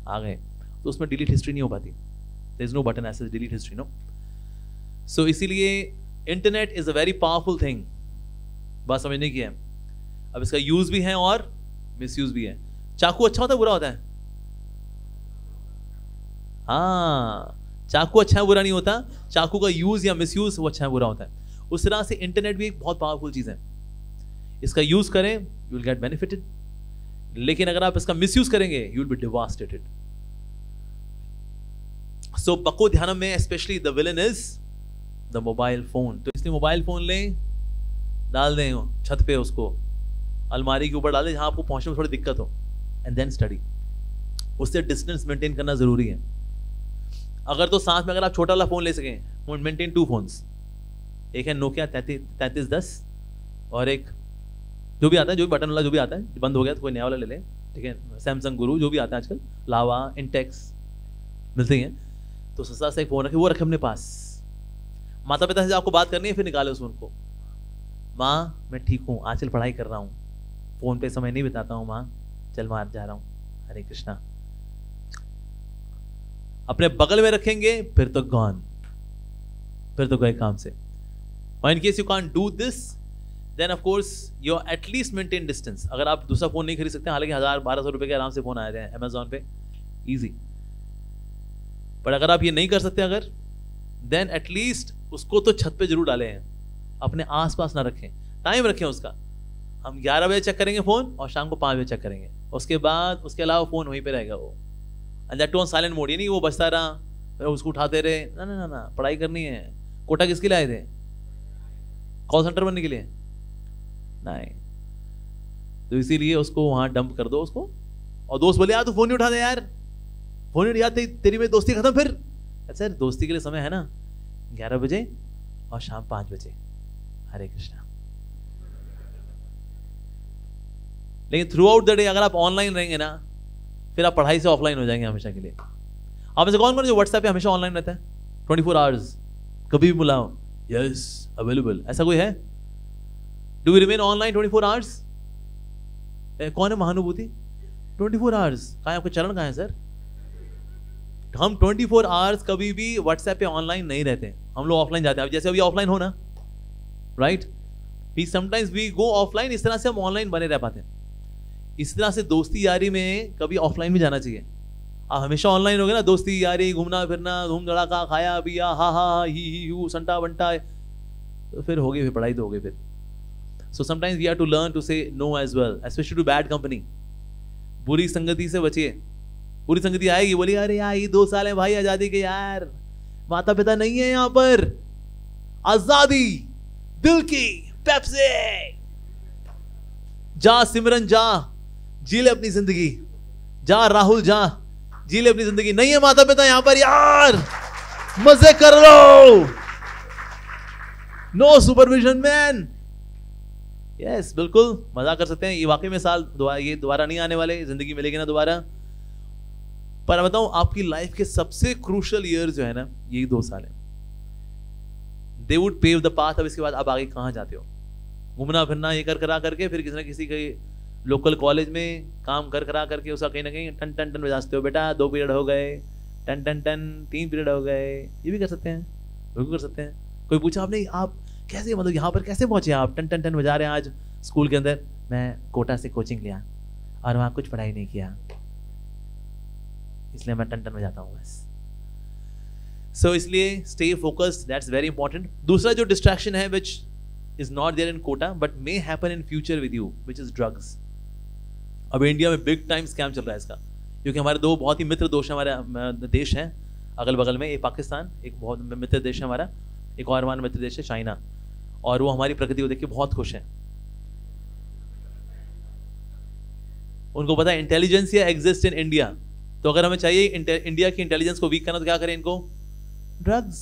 आ गए, तो उसमें डिलीट हिस्ट्री नहीं हो पाती, there is no button as delete history, no. So इसीलिए internet is a very powerful thing, बात समझने की है। अब इसका यूज भी है और मिसयूज भी है। चाकू अच्छा होता है बुरा होता है? हाँ, चाकू अच्छा है बुरा नहीं होता, चाकू का यूज या मिसयूज वो अच्छा है बुरा होता है। उस तरह से इंटरनेट भी एक बहुत पावरफुल चीज है, इसका यूज करें यू विल गेट बेनिफिटेड, लेकिन अगर आप इसका मिसयूज करेंगे यू विल बी डिवास्टेटेड। सो बको ध्यानम में specially the villain is the mobile phone. तो इसलिए मोबाइल फोन लें, डाल दें छत पे, उसको अलमारी के ऊपर डाल दें जहां आपको पहुंचने में थोड़ी दिक्कत हो, एंड देन स्टडी। उससे डिस्टेंस मेंटेन करना जरूरी है। अगर तो साथ में अगर आप छोटा वाला फोन ले सकें, मेंटेन 2 फोन्स, एक है नोकिया 3310 और एक जो भी आता है, जो भी बटन वाला जो भी आता है, बंद हो गया तो कोई नया वाला ले लें, ठीक है, सैमसंग गुरु जो भी आता है आजकल, लावा, इंटेक्स मिलते हैं। तो सस्ता सा एक फोन रखे, वो रखे अपने पास। माता पिता से आपको बात करनी है, फिर निकाले उस फोन को, माँ मैं ठीक हूँ, आजकल पढ़ाई कर रहा हूँ, फोन पे समय नहीं बिताता हूँ माँ, चल मार जा रहा हूँ, हरे कृष्णा। अपने बगल में रखेंगे फिर तो गॉन, फिर तो गए काम से। और in case you can't do this, then of course you at least maintain distance. अगर आप दूसरा फोन नहीं खरीद सकते, हालांकि 1000-1200 रुपए के आराम से फोन आए थे अमेजोन पे, इजी। पर अगर आप ये नहीं कर सकते, अगर देन एटलीस्ट उसको तो छत पे जरूर डालें, अपने आसपास ना रखें, टाइम रखें उसका। हम 11 बजे चेक करेंगे फोन और शाम को 5 बजे चेक करेंगे, उसके बाद उसके अलावा फोन वहीं पे रहेगा वो, and that too on silent mode. ये नहीं वो बजता रहा फिर उसको उठाते रहे, ना ना ना ना, पढ़ाई करनी है। कोटा किसके लिए आए थे? कॉल सेंटर बनने के लिए नहीं। तो इसीलिए उसको वहां डंप कर दो उसको। और दोस्त बोले यार तू फोन नहीं उठा दे यार, फोन नहीं उठाते, तेरी में दोस्ती खत्म। फिर अच्छा दोस्ती के लिए समय है ना, 11 बजे और शाम 5 बजे, हरे कृष्णा। लेकिन थ्रू आउट द डे अगर आप ऑनलाइन रहेंगे ना, फिर आप पढ़ाई से ऑफलाइन हो जाएंगे हमेशा के लिए। आप में से कौन जो व्हाट्सएप पे हमेशा ऑनलाइन रहता है 24 आवर्स, कभी भी बुलाओ यस अवेलेबल, ऐसा कोई है? Do we remain online 24 hours? कौन है महानुभूति? 24 आवर्स कहाँ है आपके चरण, कहाँ है सर? हम 24 आवर्स कभी भी व्हाट्सएप पे ऑनलाइन नहीं रहते, हम लोग ऑफलाइन जाते हैं। जैसे अभी ऑफलाइन हो ना, right, we sometimes we go offline, इस तरह से हम ऑनलाइन बने रह पाते हैं। इस तरह से दोस्ती यारी में कभी ऑफलाइन भी जाना चाहिए। आप हमेशा ऑनलाइन हो गए ना, दोस्ती यारी, घूमना फिरना, धूम धड़ाका, खाया पिया, हा हा ही हू, संटा बंटा, तो फिर हो गई, फिर पढ़ाई तो हो गई फिर। So sometimes we have to learn to say no as well, specially to bad company. बुरी संगति से बचिए। बुरी संगति आएगी, बोली अरे यार ये 2 साल है भाई आजादी के, यार माता पिता नहीं है यहाँ पर, आजादी दिल की पेप्सी, जा सिमरन जा, जी ले अपनी जिंदगी, जा राहुल जा, जी ले अपनी जिंदगी। नहीं है माता पिता यहाँ पर यार, मजे कर लो, नो सुपरविजन मैन। यस बिल्कुल मजा कर सकते हैं। ये वाकई में साल ये दोबारा नहीं आने वाले, जिंदगी मिलेगी ना दोबारा। पर मैं बताऊं, आपकी लाइफ के सबसे क्रूशल ईयर जो है ना, यही 2 साल है। They would pave the path. अब इसके बाद आप आगे कहाँ जाते हो? घूमना फिरना ये कर करा करके फिर किसी ना किसी के लोकल कॉलेज में काम कर करा करके उसका कहीं ना कहीं टन टन टन बजाते हो, बेटा 2 पीरियड हो गए, टन टन टन 3 पीरियड हो गए। ये भी कर सकते हैं, बिल्कुल कर सकते हैं। कोई पूछा आपने आप कैसे, मतलब यहाँ पर कैसे पहुंचे आप, टन टन टन बजा रहे हैं आज स्कूल के अंदर? मैं कोटा से कोचिंग लिया और वहाँ कुछ पढ़ाई नहीं किया, इसलिए मैं टन टन बजाता हूँ बस। सो इसलिए stay focused, that's very important. दूसरा जो डिस्ट्रैक्शन है which is not there in Kota but may happen in future with you, which is drugs. अब इंडिया में बिग टाइम स्कैम चल रहा है इसका, क्योंकि हमारे 2 बहुत ही मित्र दोस्त हमारे देश हैं अगल बगल में, एक पाकिस्तान, एक बहुत मित्र देश है हमारा, एक और हमारा मित्र देश है चाइना, और वो हमारी प्रगति को देख के बहुत खुश हैं। उनको पता है इंटेलिजेंस एग्जिस्ट इन इंडिया, तो अगर हमें चाहिए इंडिया की इंटेलिजेंस को वीक करना तो क्या करें इनको? Drugs,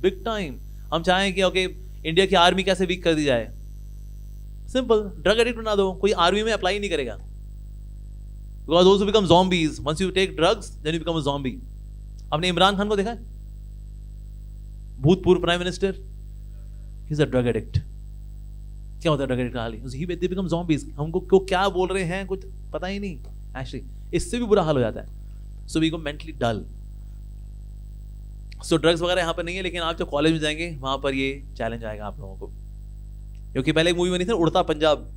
big time. हम चाहें कि ओके इंडिया की आर्मी कैसे वीक कर दी जाए, सिंपल, ड्रग एडिक्ट बना दो, कोई आर्मी में अप्लाई नहीं करेगा। Because those who become zombies, once you take drugs, then you become a zombie. आपने इमरान खान को देखा है, भूतपूर्व prime minister, he is a drug addict। क्या होता है ड्रग एडिक्ट का हाल? They become zombies। हमको क्या बोल रहे हैं कुछ पता ही नहीं, एक्चुअली इससे भी बुरा हाल हो जाता है। So we go mentally dull। So drugs वगैरह यहाँ पर नहीं है, लेकिन आप जब कॉलेज में जाएंगे वहां पर ये चैलेंज आएगा आप लोगों को। क्योंकि पहले एक मूवी बनी थी उड़ता पंजाब,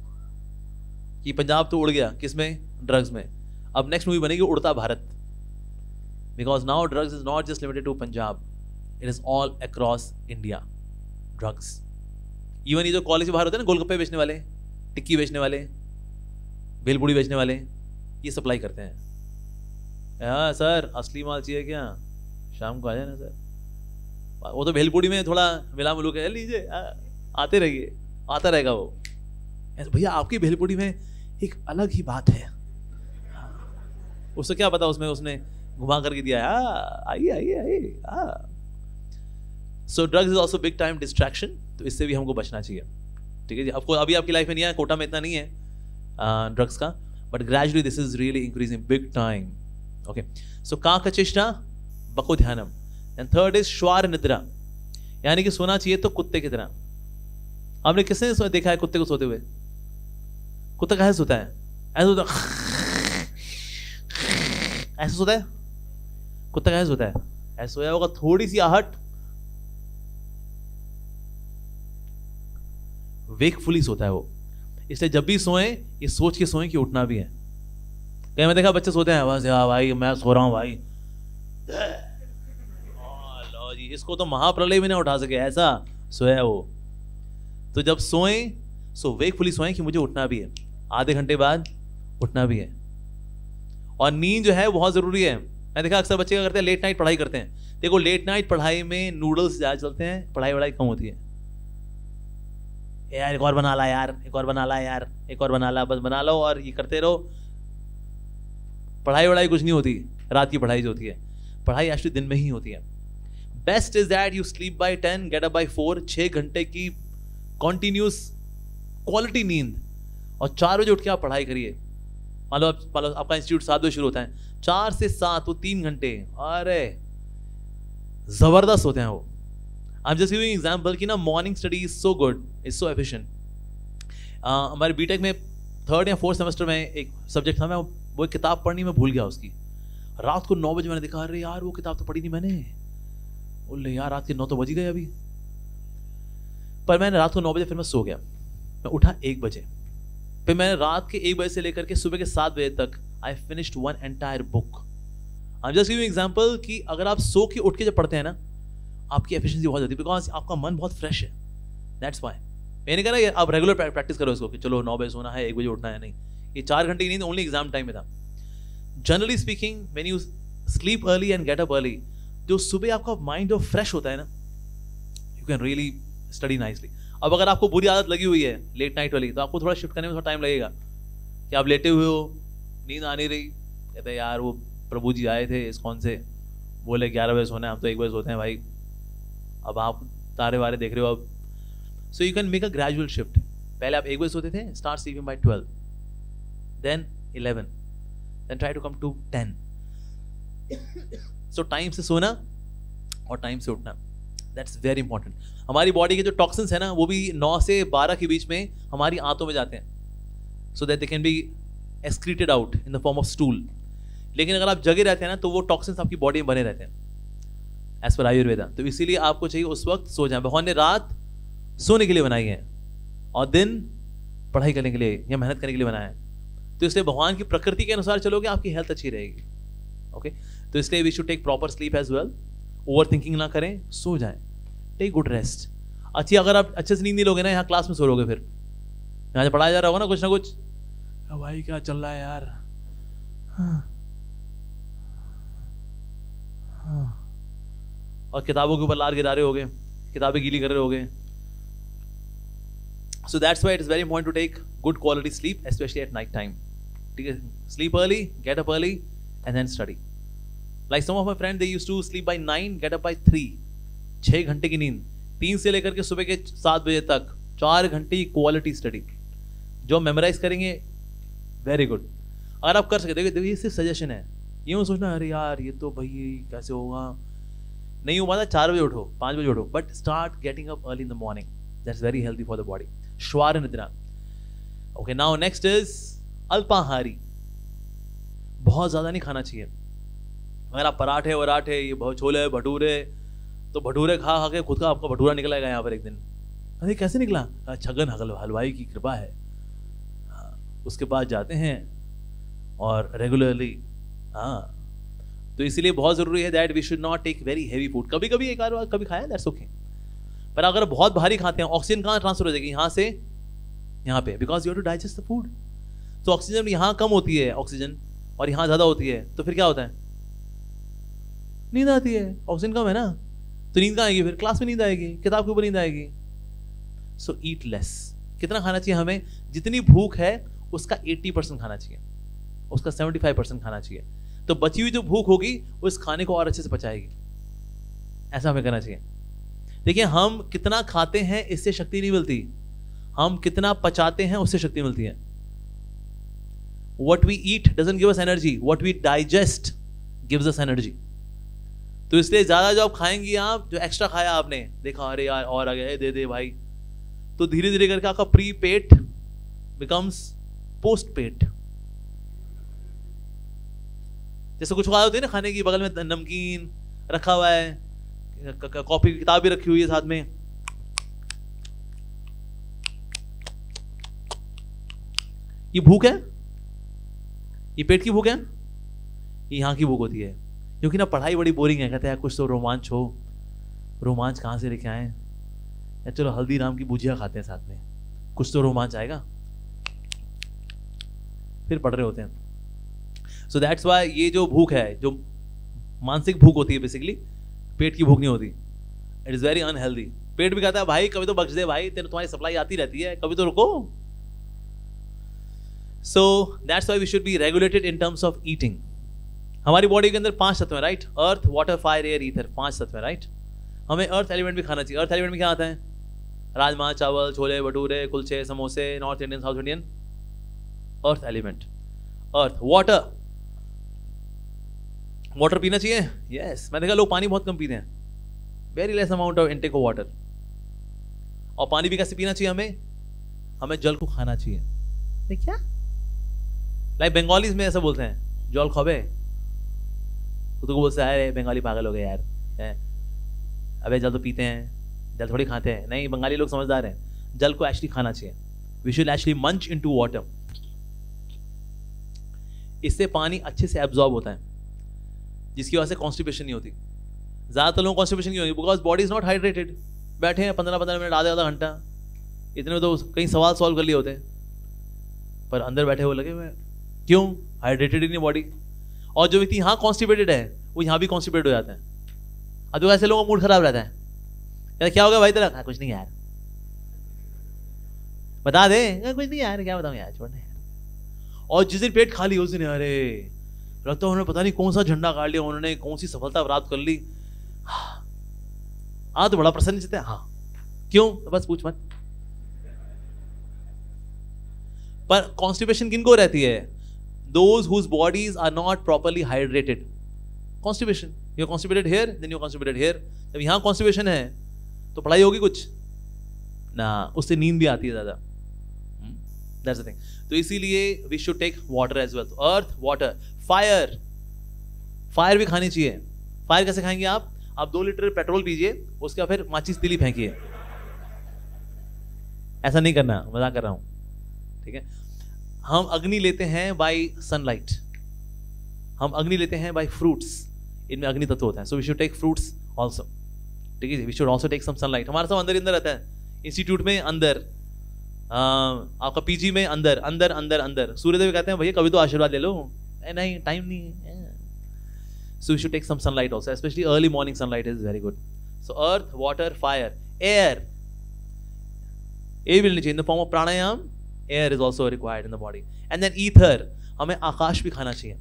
कि पंजाब तो उड़ गया किसमें? ड्रग्स में। अब नेक्स्ट मूवी बनेगी Udta Bharat, because now drugs is not just limited to Punjab, it is all across India. Drugs, even ये जो कॉलेज के बाहर होते हैं ना, गोलगप्पे बेचने वाले, टिक्की बेचने वाले, भेलपूड़ी बेचने वाले, ये सप्लाई करते हैं। हाँ सर असली माल चाहिए क्या? शाम को आ जाए ना सर। वो तो भेलपूड़ी में थोड़ा मिला मिलू के लीजिए, आते रहिए, आता रहेगा वो। भैया आपकी भेलपूड़ी में एक अलग ही बात है, उससे क्या पता उसमें उसने घुमा करके दिया है, आइए आइए आइए। सो drugs is also big time distraction, तो इससे भी हमको बचना चाहिए। ठीक है जी, आपको अभी आपकी लाइफ में नहीं है, कोटा में इतना नहीं है ड्रग्स का, but gradually this is really increasing big time. Okay, so काकचेष्टा बको ध्यानम, एंड थर्ड इज श्वार निद्रा, यानी कि सोना चाहिए तो कुत्ते की तरह। आपने किसने देखा है कुत्ते को सोते हुए? कुत्ता कैसे सोता है? ऐसे सोता है, ऐसे सोता है कुत्ता। कैसे सोता है? ऐसे सोया होगा, थोड़ी सी आहट, वेकफुली सोता है वो। इसलिए जब भी सोए ये सोच के सोए कि उठना भी है। कहीं मैं देखा बच्चे सोते हैं बस यार भाई मैं सो रहा हूं भाई, लो जी, इसको तो महाप्रलय भी नहीं उठा सके, ऐसा सोया वो। तो जब सोए सो वेकफुली सोए कि मुझे उठना भी है, आधे घंटे बाद उठना भी है। और नींद जो है बहुत जरूरी है। मैं देखा अक्सर बच्चे क्या करते हैं, लेट नाइट पढ़ाई करते हैं। देखो लेट नाइट पढ़ाई में नूडल्स ज्यादा चलते हैं, पढ़ाई वढ़ाई कम होती है। यार एक और बना ला यार, एक और बना ला यार, एक और बना ला, बस बना लो और ये करते रहो। पढ़ाई वढ़ाई कुछ नहीं होती, रात की पढ़ाई जो होती है, पढ़ाई एक्चुअली दिन में ही होती है। Best is that you sleep by 10, get up by 4, 6 घंटे की कॉन्टिन्यूस क्वालिटी नींद, और 4 बजे उठ के आप पढ़ाई करिए। मान लो आपका इंस्टीट्यूट 7 बजे शुरू होता है, 4 से 7 वो 3 घंटे, अरे जबरदस्त होते हैं वो। I am just giving example कि ना morning study is so good, is so efficient. हमारे बीटेक में 3rd या 4th सेमेस्टर में एक सब्जेक्ट था, मैं वो किताब पढ़नी मैं भूल गया उसकी। रात को 9 बजे मैंने देखा, अरे यार वो किताब तो पढ़ी नहीं मैंने। बोले यार रात के 9 तो बज ही गए अभी। पर मैंने रात को 9 बजे फिर मैं सो गया, मैं उठा 1 बजे। फिर मैंने रात के 1 बजे से लेकर के सुबह के 7 बजे तक I finished one entire book. I am just giving example कि अगर आप सो के उठ के जब पढ़ते हैं ना, आपकी एफिशिएंसी बहुत होती है, बिकॉज आपका मन बहुत फ्रेश है। दैट्स वाई मैंने कहा ना आप रेगुलर प्रैक्टिस करो इसको कि चलो 9 बजे सोना है, 1 बजे उठना है। नहीं, ये 4 घंटे की नींद ओनली एग्जाम टाइम में था। Generally speaking when you sleep early and get up early, जो सुबह आपका माइंड जो फ्रेश होता है ना, you can really study nicely. अब अगर आपको बुरी आदत लगी हुई है लेट नाइट वाली, तो आपको थोड़ा शिफ्ट करने में थोड़ा टाइम लगेगा कि आप लेटे हुए हो, नींद आ नहीं रही, कहते हैं यार वो प्रभु जी आए थे इस्कॉन से, बोले 11 बजे सोना है, हम तो 1 बजे सोते हैं भाई, अब आप तारे वारे देख रहे हो अब। So you can make a gradual shift. पहले आप 1 बजे सोते थे, start sleeping by 12, then 11, then try to come to 10। So time से सोना और टाइम से उठना, दैट्स वेरी इंपॉर्टेंट। हमारी बॉडी के जो टॉक्सिन्स है ना, वो भी 9 से 12 के बीच में हमारी आंतों में जाते हैं, so that they can be excreted out in the form of stool. लेकिन अगर आप जगे रहते हैं ना, तो वो टॉक्सिन्स आपकी बॉडी में बने रहते हैं एज पर आयुर्वेदा। तो इसीलिए आपको चाहिए उस वक्त सो जाए। भगवान ने रात सोने के लिए बनाई है और दिन पढ़ाई करने के लिए या मेहनत करने के लिए बनाया है। तो इसलिए भगवान की प्रकृति के अनुसार चलोगे, आपकी हेल्थ अच्छी रहेगी। ओके, तो इसलिए we should take proper sleep as well. Overthinking ना करें, सो जाएं, टेक गुड रेस्ट। अच्छी, अगर आप अच्छे से नींद नहीं लोगे ना, यहाँ क्लास में सो लोगे, फिर यहाँ से पढ़ाया जा रहा होगा ना कुछ ना कुछ, भाई क्या चल रहा है यार, और किताबों के ऊपर लार गिरा रहे होगे, किताबें गीली कर रहे होगे। So that's why it is very important to take good quality sleep, especially at night time. ठीक है, sleep early, get up early, and then study. Like some of my friends, they used to sleep by 9, get up by 3. 6 घंटे की नींद, 3 से लेकर के सुबह के 7 बजे तक 4 घंटे की क्वालिटी स्टडी जो मेमोराइज करेंगे, वेरी गुड। अगर आप कर सके, देखिए ये सिर्फ सजेशन है, ये मत सोचना अरे यार ये तो भाई कैसे होगा, नहीं हो पाता, 4 बजे उठो, 5 बजे उठो, but start getting up early in the morning, that's very healthy for the body. श्वार निद्रा। ओके, नाउ नेक्स्ट इज अल्पाहारी। बहुत ज्यादा नहीं खाना चाहिए। अगर आप पराठे वराठे, ये बहुत छोले भटूरे, तो भटूरे खा खा के खुद का आपका भटूरा निकलेगा यहाँ पर एक दिन। अरे कैसे निकला? छगन हलवाई की कृपा है। उसके बाद जाते हैं और रेगुलरली, हाँ, तो इसीलिए बहुत जरूरी है that we should not take very heavy food. कभी कभी एक बार कभी खाया, दैट्स ओके, पर अगर बहुत भारी खाते हैं, ऑक्सीजन कहाँ ट्रांसफर हो जाएगी? यहाँ से यहाँ पे, because you have to digest the food. तो ऑक्सीजन यहाँ कम होती है ऑक्सीजन, और यहाँ ज्यादा होती है, तो फिर क्या होता है? नींद आती है। ऑक्सीजन कम है ना, तो नींद कहाँ आएगी? फिर क्लास में नींद आएगी, किताब के ऊपर नींद आएगी। सो ईट लेस। कितना खाना चाहिए हमें? जितनी भूख है उसका 80% खाना चाहिए, उसका 75% खाना चाहिए। तो बची हुई जो भूख होगी उस खाने को और अच्छे से पचाएगी। ऐसा हमें करना चाहिए। देखिए, हम कितना खाते हैं इससे शक्ति नहीं मिलती, हम कितना पचाते हैं उससे शक्ति मिलती है। What we eat doesn't give us energy, what we digest gives us energy. तो इसलिए ज्यादा जो आप खाएंगी, आप जो एक्स्ट्रा खाया आपने, देखा अरे यार और आ गया, दे दे भाई, तो धीरे धीरे करके आपका प्री पेट बिकम्स पोस्ट पेट। जैसे कुछ आदत होती है ना खाने की, बगल में नमकीन रखा हुआ है, कॉपी की किताब भी रखी हुई है साथ में, ये भूख है, ये पेट की भूख है, ये यहाँ की भूख होती है। क्योंकि ना पढ़ाई बड़ी बोरिंग है, कहते हैं कुछ तो रोमांच हो। रोमांच कहाँ से लेके आए? या चलो हल्दीराम की भुजिया खाते हैं साथ में, कुछ तो रोमांच आएगा, फिर पढ़ रहे होते हैं। सो दैट्स वाई ये जो भूख है, जो मानसिक भूख होती है, बेसिकली पेट की भूख नहीं होती। It is very unhealthy. पेट भी कहता है भाई कभी तो बख्श दे भाई, तेरे तुम्हारी सप्लाई आती रहती है, कभी तो रुको। So that's why we should be regulated in terms of eating. हमारी बॉडी के अंदर 5 तत्व है, right? Earth, water, fire, air, ether, 5 तत्व है, राइट? हमें अर्थ एलिमेंट भी खाना चाहिए। अर्थ एलिमेंट में क्या आता है? राजमा चावल, छोले भटूरे, कुलचे, समोसे, north Indian, south Indian, earth element. Earth, water, water पीना चाहिए। यस, मैं देखा लोग पानी बहुत कम पीते हैं, very less amount of intake of water. और पानी भी कैसे पीना चाहिए? हमें जल को खाना चाहिए। क्या लाइक बंगालीज में ऐसा बोलते हैं, जल खबे, तो बोलते हैं बंगाली पागल हो गए यार, अबे जल तो पीते हैं, जल थोड़ी खाते हैं। नहीं, बंगाली लोग समझदार हैं, जल को एक्चुअली खाना चाहिए। वी शुड एक्चुअली मंच इनटू वाटर। इससे पानी अच्छे से एब्जॉर्ब होता है, जिसकी वजह से कॉन्स्टिपेशन नहीं होती। ज़्यादातर लोगों को कॉन्स्टिपेशन नहीं होती because body is not hydrated. बैठे हैं 15-15 मिनट, आधा घंटा, इतने में तो कई सवाल सॉल्व कर लिए होते हैं, पर अंदर बैठे हुए लगे हुए। क्यों? हाइड्रेटेड ही नहीं बॉडी। और जो व्यक्ति यहाँ कॉन्स्टिपेटेड है वो यहाँ भी कॉन्स्टिपेटेड हो जाता है। अब जो ऐसे लोगों का मूड खराब रहता है, यार क्या हो गया भाई तेरा? कुछ नहीं यार, बता दे। कुछ नहीं यार, क्या बताऊँ यार, छोड़ने यार। और जिस दिन पेट खाली उस दिन अरे लगता है उन्होंने पता नहीं कौन सा झंडा गाड़ लिया, उन्होंने कौन सी सफलता प्राप्त कर ली। हाँ तो बड़ा प्रसन्न है। हाँ क्यों? तो बस पूछ मत। पर कॉन्स्टिपेशन किनको रहती है? Those whose bodies are not properly hydrated. Constipation, you are constipated here, then you are constipated here. जब यहाँ कॉन्स्टिपेशन है तो पढ़ाई होगी कुछ ना, उससे नींद भी आती है ज्यादा। That's the thing. तो इसीलिए we should take water as well. Earth, water, fire. Fire भी खानी चाहिए। फायर कैसे खाएंगे आप? 2 लीटर पेट्रोल पीजिए, उसके बाद फिर माचिस तीली फेंकिए। ऐसा नहीं करना, मजाक कर रहा हूं, ठीक है। हम अग्नि लेते हैं बाय सनलाइट, हम अग्नि लेते हैं बाय फ्रूट्स, इनमें अग्नि तत्व होता है। So we should take fruits also, ठीक है। We should also take some sunlight. हमारा सब अंदर रहता है, इंस्टीट्यूट में अंदर, आपका पीजी में अंदर अंदर अंदर अंदर। सूर्यदेव कहते हैं भैया कभी तो आशीर्वाद ले लो। नहीं, टाइम नहीं है। So you should take some sunlight also, especially early morning sunlight is very good. So earth, water, fire, air. Air will need in the form of pranayam. Air is also required in the body. And then ether. हमें आकाश भी खाना चाहिए।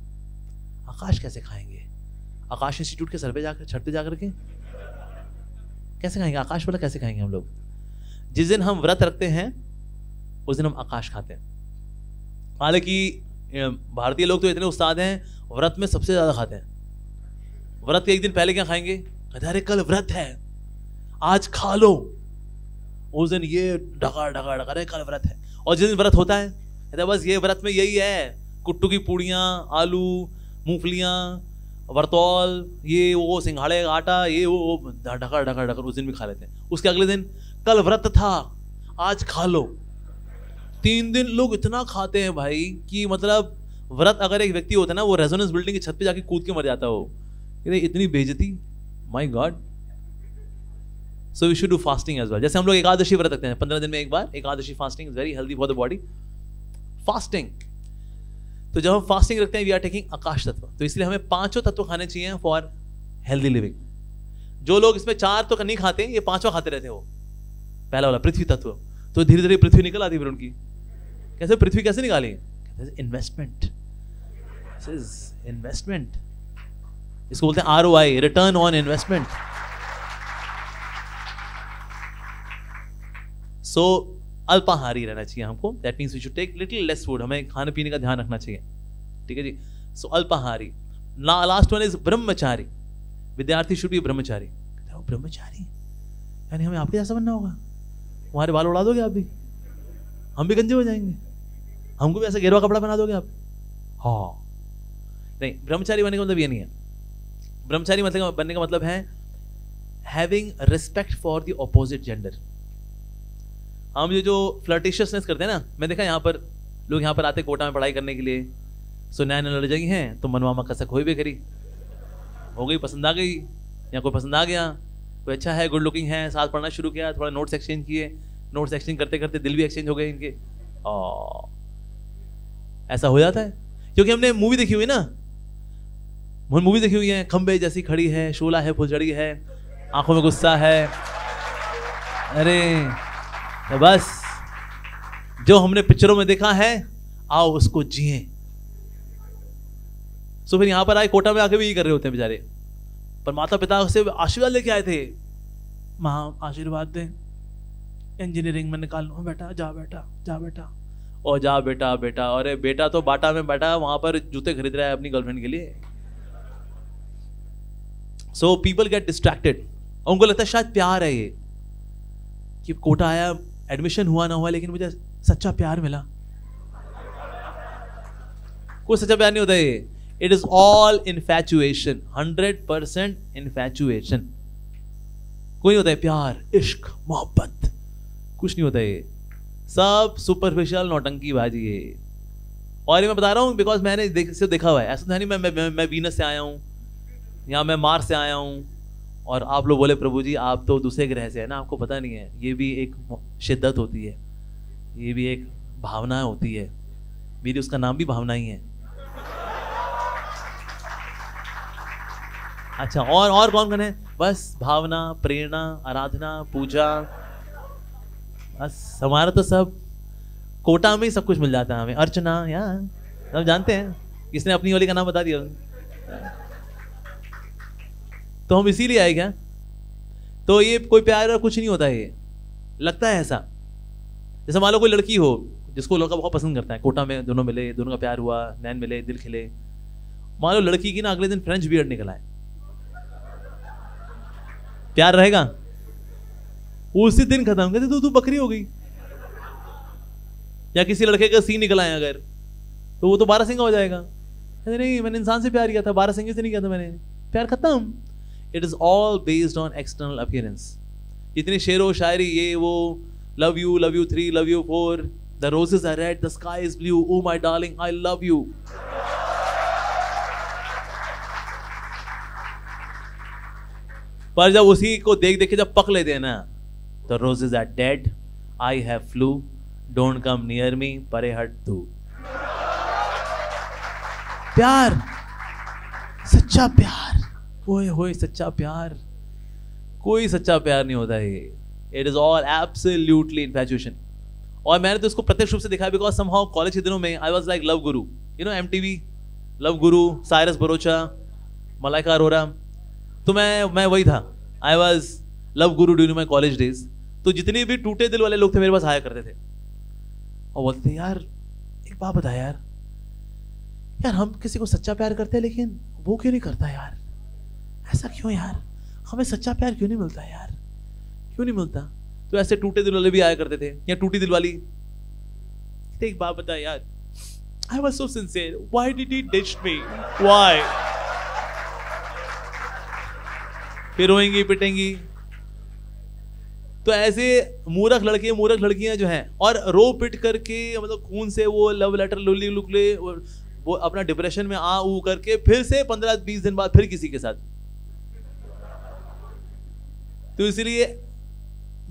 आकाश कैसे खाएंगे? आकाश institute के sir पे जाकर, छत पे जाकर के कैसे खाएंगे? आकाश वाला कैसे खाएंगे हम लोग? जिस दिन हम व्रत रखते हैं उस दिन हम आकाश खाते हैं। हालांकि भारतीय लोग तो इतने उस्ताद हैं, व्रत में सबसे ज्यादा खाते हैं। व्रत के एक दिन पहले क्या खाएंगे? कहते अरे कल व्रत है, आज खा लो। उस दिन ये ढका ढका ढका, अरे कल व्रत है। और जिस दिन व्रत होता है कहते बस ये व्रत में यही है, कुट्टू की पूड़ियाँ, आलू, मूंगफलियाँ, वर्तौल, ये वो सिंघाड़े का आटा, ये वो ढका ढका ढका, उस दिन भी खा लेते हैं। उसके अगले दिन कल व्रत था, आज खा लो। 3 दिन लोग इतना खाते हैं भाई कि मतलब व्रत अगर एक व्यक्ति होता है ना, वो रेजोनेंस बिल्डिंग की छत पे जाके कूद के मर जाता हो। इतनी बेइज्जती, my god. So we should do fasting as well. जैसे हम लोग एकादशी व्रत रखते हैं 15 दिन में एक बार, Ekadashi fasting is very healthy for the body. Fasting, तो जब हम फास्टिंग रखते हैं वी आर टेकिंग आकाश तत्व। तो इसलिए हमें 5 तत्व खाने चाहिए फॉर हेल्दी लिविंग। जो लोग इसमें 4 तो नहीं खाते, ये 5वां खाते रहते हैं। वो पहला वाला पृथ्वी तत्व, तो धीरे धीरे पृथ्वी निकल आती है फिर उनकी। कैसे पृथ्वी कैसे निकाली? इन्वेस्टमेंट, इन्वेस्टमेंट, इसको बोलते हैं ROI, return on investment. So अल्पाहारी रहना चाहिए हमको। That means we should take little less food. हमें खाने पीने का ध्यान रखना चाहिए, ठीक है जी। सो अल्पाहारी। लास्ट वन इज ब्रह्मचारी। विद्यार्थी शुड बी ब्रह्मचारी। ब्रह्मचारी यानी हमें आपके जैसा बनना होगा? हमारे बाल उड़ा दोगे आप भी? हम भी गंजे हो जाएंगे? हमको भी ऐसा गेरुआ कपड़ा बना दोगे आप? हाँ नहीं, ब्रह्मचारी बनने का मतलब ये नहीं है। ब्रह्मचारी मतलब बनने का मतलब है having respect for the opposite gender. हम ये जो फ्लर्टिशियसनेस करते हैं ना, मैं देखा यहाँ पर लोग यहाँ पर आते कोटा में पढ़ाई करने के लिए। सो नया नया लड़की हैं तो मनवा कसक हो भी करी, हो गई, पसंद आ गई, या कोई पसंद आ गया, कोई अच्छा है, गुड लुकिंग है, साथ पढ़ना शुरू किया, थोड़ा नोट्स एक्सचेंज किए, नोट्स एक्सचेंज करते करते दिल भी एक्सचेंज हो गए इनके। ऐसा हो जाता है क्योंकि हमने मूवी देखी हुई ना, मूवी देखी हुई है, खंबे जैसी खड़ी है, शोला है, फुलझड़ी है, आंखों में गुस्सा है। अरे तो बस जो हमने पिक्चरों में देखा है आओ उसको जिए। सो फिर यहां पर आए कोटा में आके भी यही कर रहे होते हैं बेचारे। पर माता पिता से आशीर्वाद लेके आए थे, माँ आशीर्वाद दे, इंजीनियरिंग में निकाल लो बेटा, जा बेटा, जा बेटा, और जा बेटा बेटा। अरे बेटा तो बाटा में बैठा वहां पर जूते खरीद रहा है अपनी गर्लफ्रेंड के लिए। सो पीपल गेट डिस्ट्रैक्टेड, उनको लगता है शायद प्यार है ये, कि कोटा आया, एडमिशन हुआ ना हुआ, लेकिन मुझे सच्चा प्यार मिला। कोई सच्चा प्यार नहीं होता ये। It is all infatuation, 100% infatuation. कोई नहीं होता है प्यार, इश्क, मोहब्बत, कुछ नहीं होता है ये। सब सुपरफिशियल नौटंकी बाजी है। और ये मैं बता रहा हूँ बिकॉज मैंने देखा हुआ है। ऐसा नहीं मैं वीनस से आया हूँ या मैं मार्स से आया हूँ और आप लोग बोले प्रभु जी आप तो दूसरे ग्रह से है ना, आपको पता नहीं है। ये भी एक शिद्दत होती है, ये भी एक भावना होती है। मेरी उसका नाम भी भावना ही है। अच्छा, और कौन कौन है? बस भावना, प्रेरणा, आराधना, पूजा, बस हमारा तो सब कोटा में ही सब कुछ मिल जाता है हमें। अर्चना, यार सब जानते हैं, किसने अपनी वाली का नाम बता दिया। तो हम इसीलिए आए क्या? तो ये कोई प्यार और कुछ नहीं होता है। ये लगता है ऐसा जैसे मान लो कोई लड़की हो जिसको लड़का बहुत पसंद करता है, कोटा में दोनों मिले, दोनों का प्यार हुआ, नैन मिले, दिल खिले। मान लो लड़की की ना अगले दिन फ्रेंच बियर्ड निकला है, प्यार रहेगा? उसी दिन खत्म। कहते तू बकरी हो गई। या किसी लड़के का सींग निकला है अगर, तो वो तो बारहसिंगा हो जाएगा। कहते नहीं, मैंने इंसान से प्यार किया था, बारहसिंगे से नहीं किया था मैंने। प्यार खत्म। It is all based on external appearance. इतनी शेरो शायरी, ये वो, love you 3, love you 4, the roses are red, the sky is blue, oh my darling I love you. पर जब उसी को देख देख के जब पक लेते हैं ना, the roses are dead, I have flu, don't come near me, परे हट तू। प्यार, सच्चा प्यार, होए होए सच्चा प्यार, कोई सच्चा प्यार नहीं होता है। It is all absolutely infatuation. और मैंने तो इसको प्रत्यक्ष रूप से देखा बिकॉज समहाउ कॉलेज के दिनों में I was like love Guru, you know MTV, love Guru, Cyrus बरोचा, Malaika Arora. तो मैं वही था। I was love Guru during my college days. तो जितने भी टूटे दिल वाले लोग थे मेरे पास आया करते थे और बोलते थे यार एक बात बता यार हम किसी को सच्चा प्यार करते हैं लेकिन वो क्यों नहीं करता यार, ऐसा क्यों यार, हमें सच्चा प्यार क्यों नहीं मिलता यार, क्यों नहीं मिलता? तो ऐसे टूटे दिल वाले भी आया करते थे, या टूटी दिल वाली। एक बात बता यार, I was so sincere, why did he ditch me, why? फिर रोएंगी पिटेंगी। तो ऐसे मूर्ख लड़के मूर्ख लड़कियां जो हैं, और रो पिट करके मतलब खून से वो लव लेटर लुल्ली लुकले वो अपना डिप्रेशन में आ ऊ करके फिर से 15-20 दिन बाद फिर किसी के साथ। तो इसलिए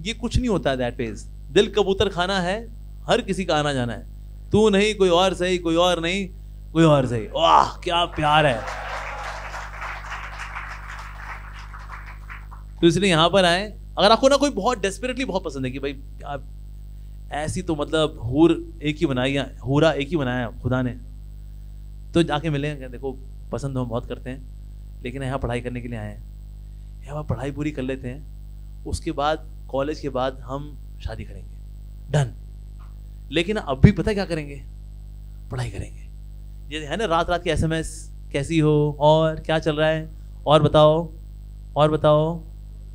ये कुछ नहीं होता दैट फेज। दिल कबूतर खाना है, हर किसी का आना जाना है। तू नहीं कोई और सही, कोई और नहीं कोई और सही। वाह क्या प्यार है। तो इसलिए यहां पर आए। अगर आपको ना कोई बहुत डेस्परेटली बहुत पसंद है कि भाई आप ऐसी तो मतलब हूर एक ही बनाई है, हूरा एक ही बनाया खुदा ने, तो जाके मिले, देखो पसंद हम बहुत करते हैं लेकिन यहाँ पढ़ाई करने के लिए आए हैं, यहाँ पढ़ाई पूरी कर लेते हैं, उसके बाद कॉलेज के बाद हम शादी करेंगे, डन। लेकिन अभी पता है क्या करेंगे? पढ़ाई करेंगे। ये है ना रात रात की SMS, कैसी हो और क्या चल रहा है, और बताओ और बताओ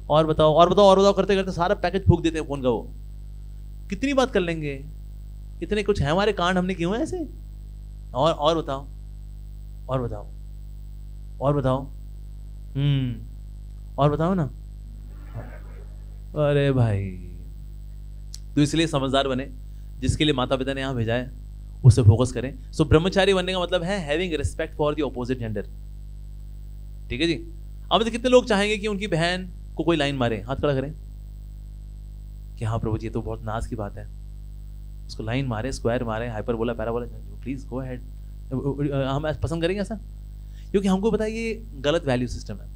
और बताओ और बताओ और बताओ करते करते सारा पैकेज फूंक देते हैं फोन का। वो कितनी बात कर लेंगे, इतने कुछ है हमारे कांड हमने किए हैं ऐसे। और बताओ और बताओ और बताओ, और बताओ ना। अरे भाई, तो इसलिए समझदार बने, जिसके लिए माता पिता ने यहाँ भेजा है उससे फोकस करें। सो ब्रह्मचारी बनने का मतलब है having respect for the opposite gender. ठीक है जी। अब तो कितने लोग चाहेंगे कि उनकी बहन को कोई लाइन मारे? हाथ खड़ा करें कि हाँ प्रभु जी, तो बहुत नाज की बात है, उसको लाइन मारे, स्क्वायर मारे, hyperbola, parabola, please go ahead. हम पसंद करेंगे ऐसा? क्योंकि हमको पता है ये गलत वैल्यू सिस्टम है,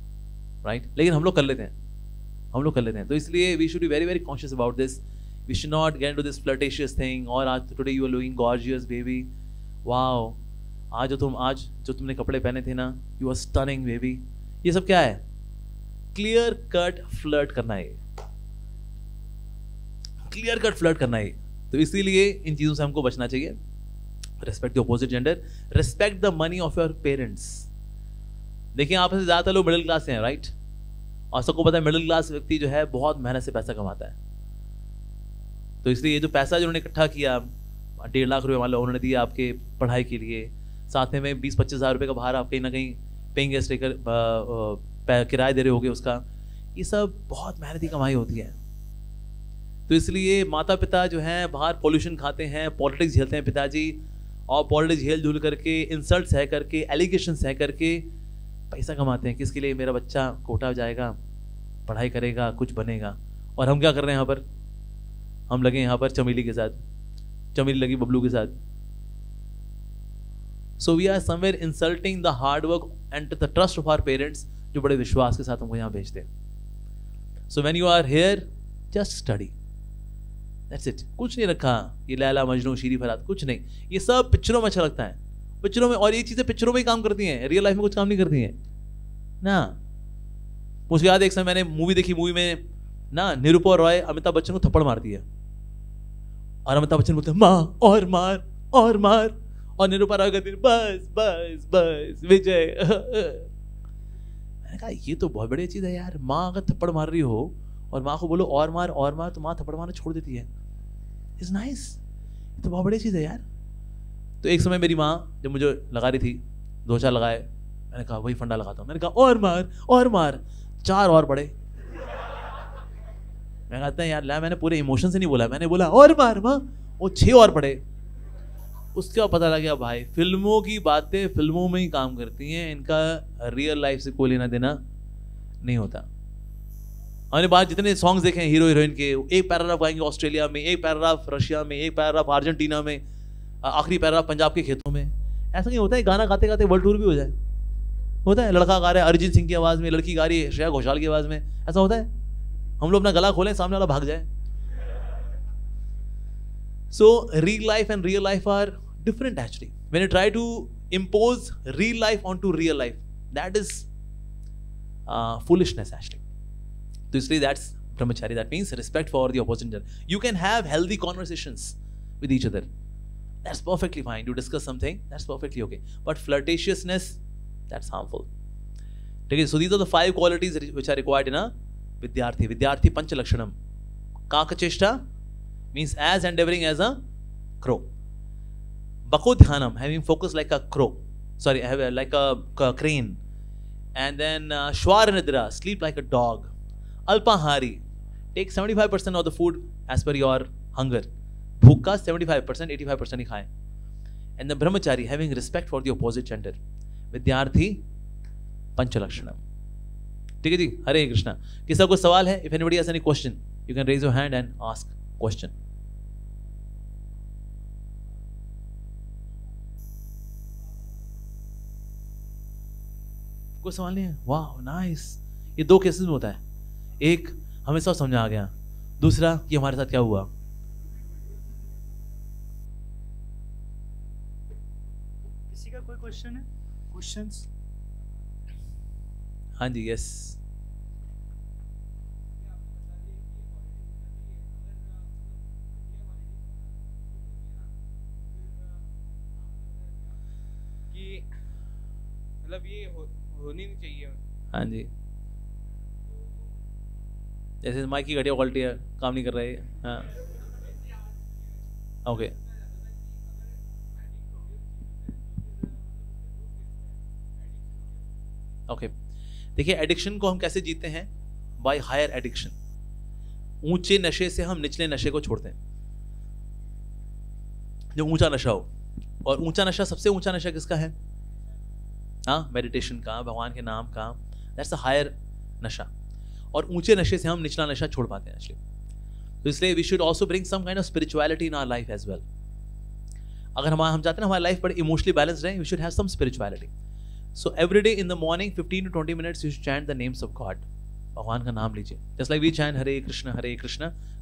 राइट? लेकिन हम लोग कर लेते हैं, तो इसलिए we should be very very conscious about this. We should not get into this flirtatious thing. और आज today you are looking gorgeous baby, wow, आज जो तुमने कपड़े पहने थे ना, यू आर स्टनिंग बेबी। ये सब क्या है? क्लियर कट फ्लर्ट करना है, क्लियर कट फ्लर्ट करना है। तो इसीलिए इन चीजों से हमको बचना चाहिए। Respect the opposite gender, respect the money of your parents. देखिए आप से ज्यादातर लोग मिडिल क्लास से हैं, राइट? और सबको पता है मिडिल क्लास व्यक्ति जो है बहुत मेहनत से पैसा कमाता है। तो इसलिए ये जो पैसा जो उन्होंने इकट्ठा किया, 1.5 लाख रुपए मान लो उन्होंने दिया आपके पढ़ाई के लिए, साथ में 20-25 हज़ार रुपये का भाड़ा आप कहीं ना कहीं पेइंग गेस्ट लेकर किराए दे रहे होगे उसका, ये सब बहुत मेहनती कमाई होती है। तो इसलिए माता पिता जो हैं बाहर पॉल्यूशन खाते हैं, पॉलिटिक्स झेलते हैं पिताजी, और पॉलिटिक्स झेल झूल करके, इंसल्ट सह करके, एलिगेशन सह करके पैसा कमाते हैं। किसके लिए? मेरा बच्चा कोटा जाएगा, पढ़ाई करेगा, कुछ बनेगा। और हम क्या कर रहे हैं यहाँ पर? हम लगे यहाँ पर चमेली के साथ, चमेली लगी बबलू के साथ। So we are somewhere insulting the hard work and the trust of our parents, जो बड़े विश्वास के साथ हमको यहाँ भेजते हैं। So when you are here, just study, that's it. कुछ नहीं रखा, ये लैला मजनू शीरी फरात, कुछ नहीं। ये सब पिक्चरों में अच्छा लगता है, पिक्चरों में। और ये चीज़ें पिक्चरों में ही काम करती हैं, रियल लाइफ में कुछ काम नहीं करती हैं ना। मुझे याद है एक समय मैंने मूवी देखी, मूवी में ना निरूपा रॉय अमिताभ बच्चन को थप्पड़ मारती है, और अमिताभ बच्चन बोलते हैं माँ और मार और मार, और निरूपा रॉय कहती है बस बस बस विजय। मैंने कहा ये तो बहुत बढ़िया चीज़ है यार, माँ अगर थप्पड़ मार रही हो और माँ को बोलो और मार, तो माँ थप्पड़ मारना छोड़ देती है। इज नाइस, तो बहुत बढ़िया चीज़ है यार। तो एक समय मेरी माँ जब मुझे लगा रही थी, 2-4 लगाए, मैंने कहा वही फंडा लगाता हूँ। मैंने कहा और मार, 4 और पड़े। मैं कहता है यार ला, मैंने पूरे इमोशन से नहीं बोला, मैंने बोला और मार माँ, वो 6 और पड़े। उसके बाद पता लगा भाई फिल्मों की बातें फिल्मों में ही काम करती हैं, इनका रियल लाइफ से कोई लेना देना नहीं होता। हमने बात जितने सॉन्ग्स देखे हैं हीरो हीरोइन के, एक पैराग्राफ गाएंगे ऑस्ट्रेलिया में, एक पैराग्राफ रशिया में, एक पैराग्राफ अर्जेंटीना में, आखिरी पैराग्राफ पंजाब के खेतों में। ऐसा नहीं होता है गाना गाते गाते वर्ल्ड टूर भी हो जाए? होता है, लड़का गा रहा है अरिजीत सिंह की आवाज़ में, लड़की गा रही है श्रेया घोषाल की आवाज़ में, ऐसा होता है? हम लोग अपना गला खोलें, सामने वाला भाग जाए। So real life and real life are different actually. When you try to impose real life onto real life, that is foolishness actually. So इसलिए that's brahmachari. That means respect for the opposite gender. You can have healthy conversations with each other. That's perfectly fine. You discuss something, that's perfectly okay. But flirtatiousness, that's harmful. Okay, so these are the 5 qualities which are required in a vidyarthi. Vidyarthi panchalakshanam. Kakacheshta means as endeavoring as a crow. Bakodhyanam, having focus like a crow. Sorry, like a crane. And then Shwaranidra, sleep like a dog. Alpahari, take 75% of the food as per your hunger. Bhukka 75%, 85% ही खाएं. And the Brahmachari, having respect for the opposite gender. Vidyarthi Panchalakshanam. ठीक है जी, हरे कृष्णा। किसी को सवाल है? If anybody has any question, you can raise your hand and ask question. कोई सवाल नहीं है? वाह नाइस। ये 2 केसेस में होता है, एक हमें सब समझ आ गया, दूसरा कि हमारे साथ क्या हुआ। किसी का कोई क्वेश्चन है? क्वेश्चंस? हाँ जी, यस। मतलब ये होनी नहीं चाहिए। हाँ जी, जैसे माइक की घटिया क्वालिटी है, काम नहीं कर रही है। हाँ ओके, ओके। देखिए एडिक्शन को हम कैसे जीते हैं? By higher addiction. ऊंचे नशे से हम निचले नशे को छोड़ते हैं, जो ऊंचा नशा हो। और ऊंचा नशा, सबसे ऊंचा नशा किसका है? हाँ, मेडिटेशन का, भगवान के नाम का। दैट्स अ हायर नशा। और ऊंचे नशे से हम निचला नशा छोड़ पाते हैं एक्चुअली। तो इसलिए we should also bring some kind of spirituality in our life as well. अगर हम चाहते हैं हमारी लाइफ बड़ी इमोशनली बैलेंस्ड रहे, we should have some spirituality. So every day in the morning 15 to 20 minutes you should chant the names of god. भगवान का नाम लीजिए। Just like we chant Hare Krishna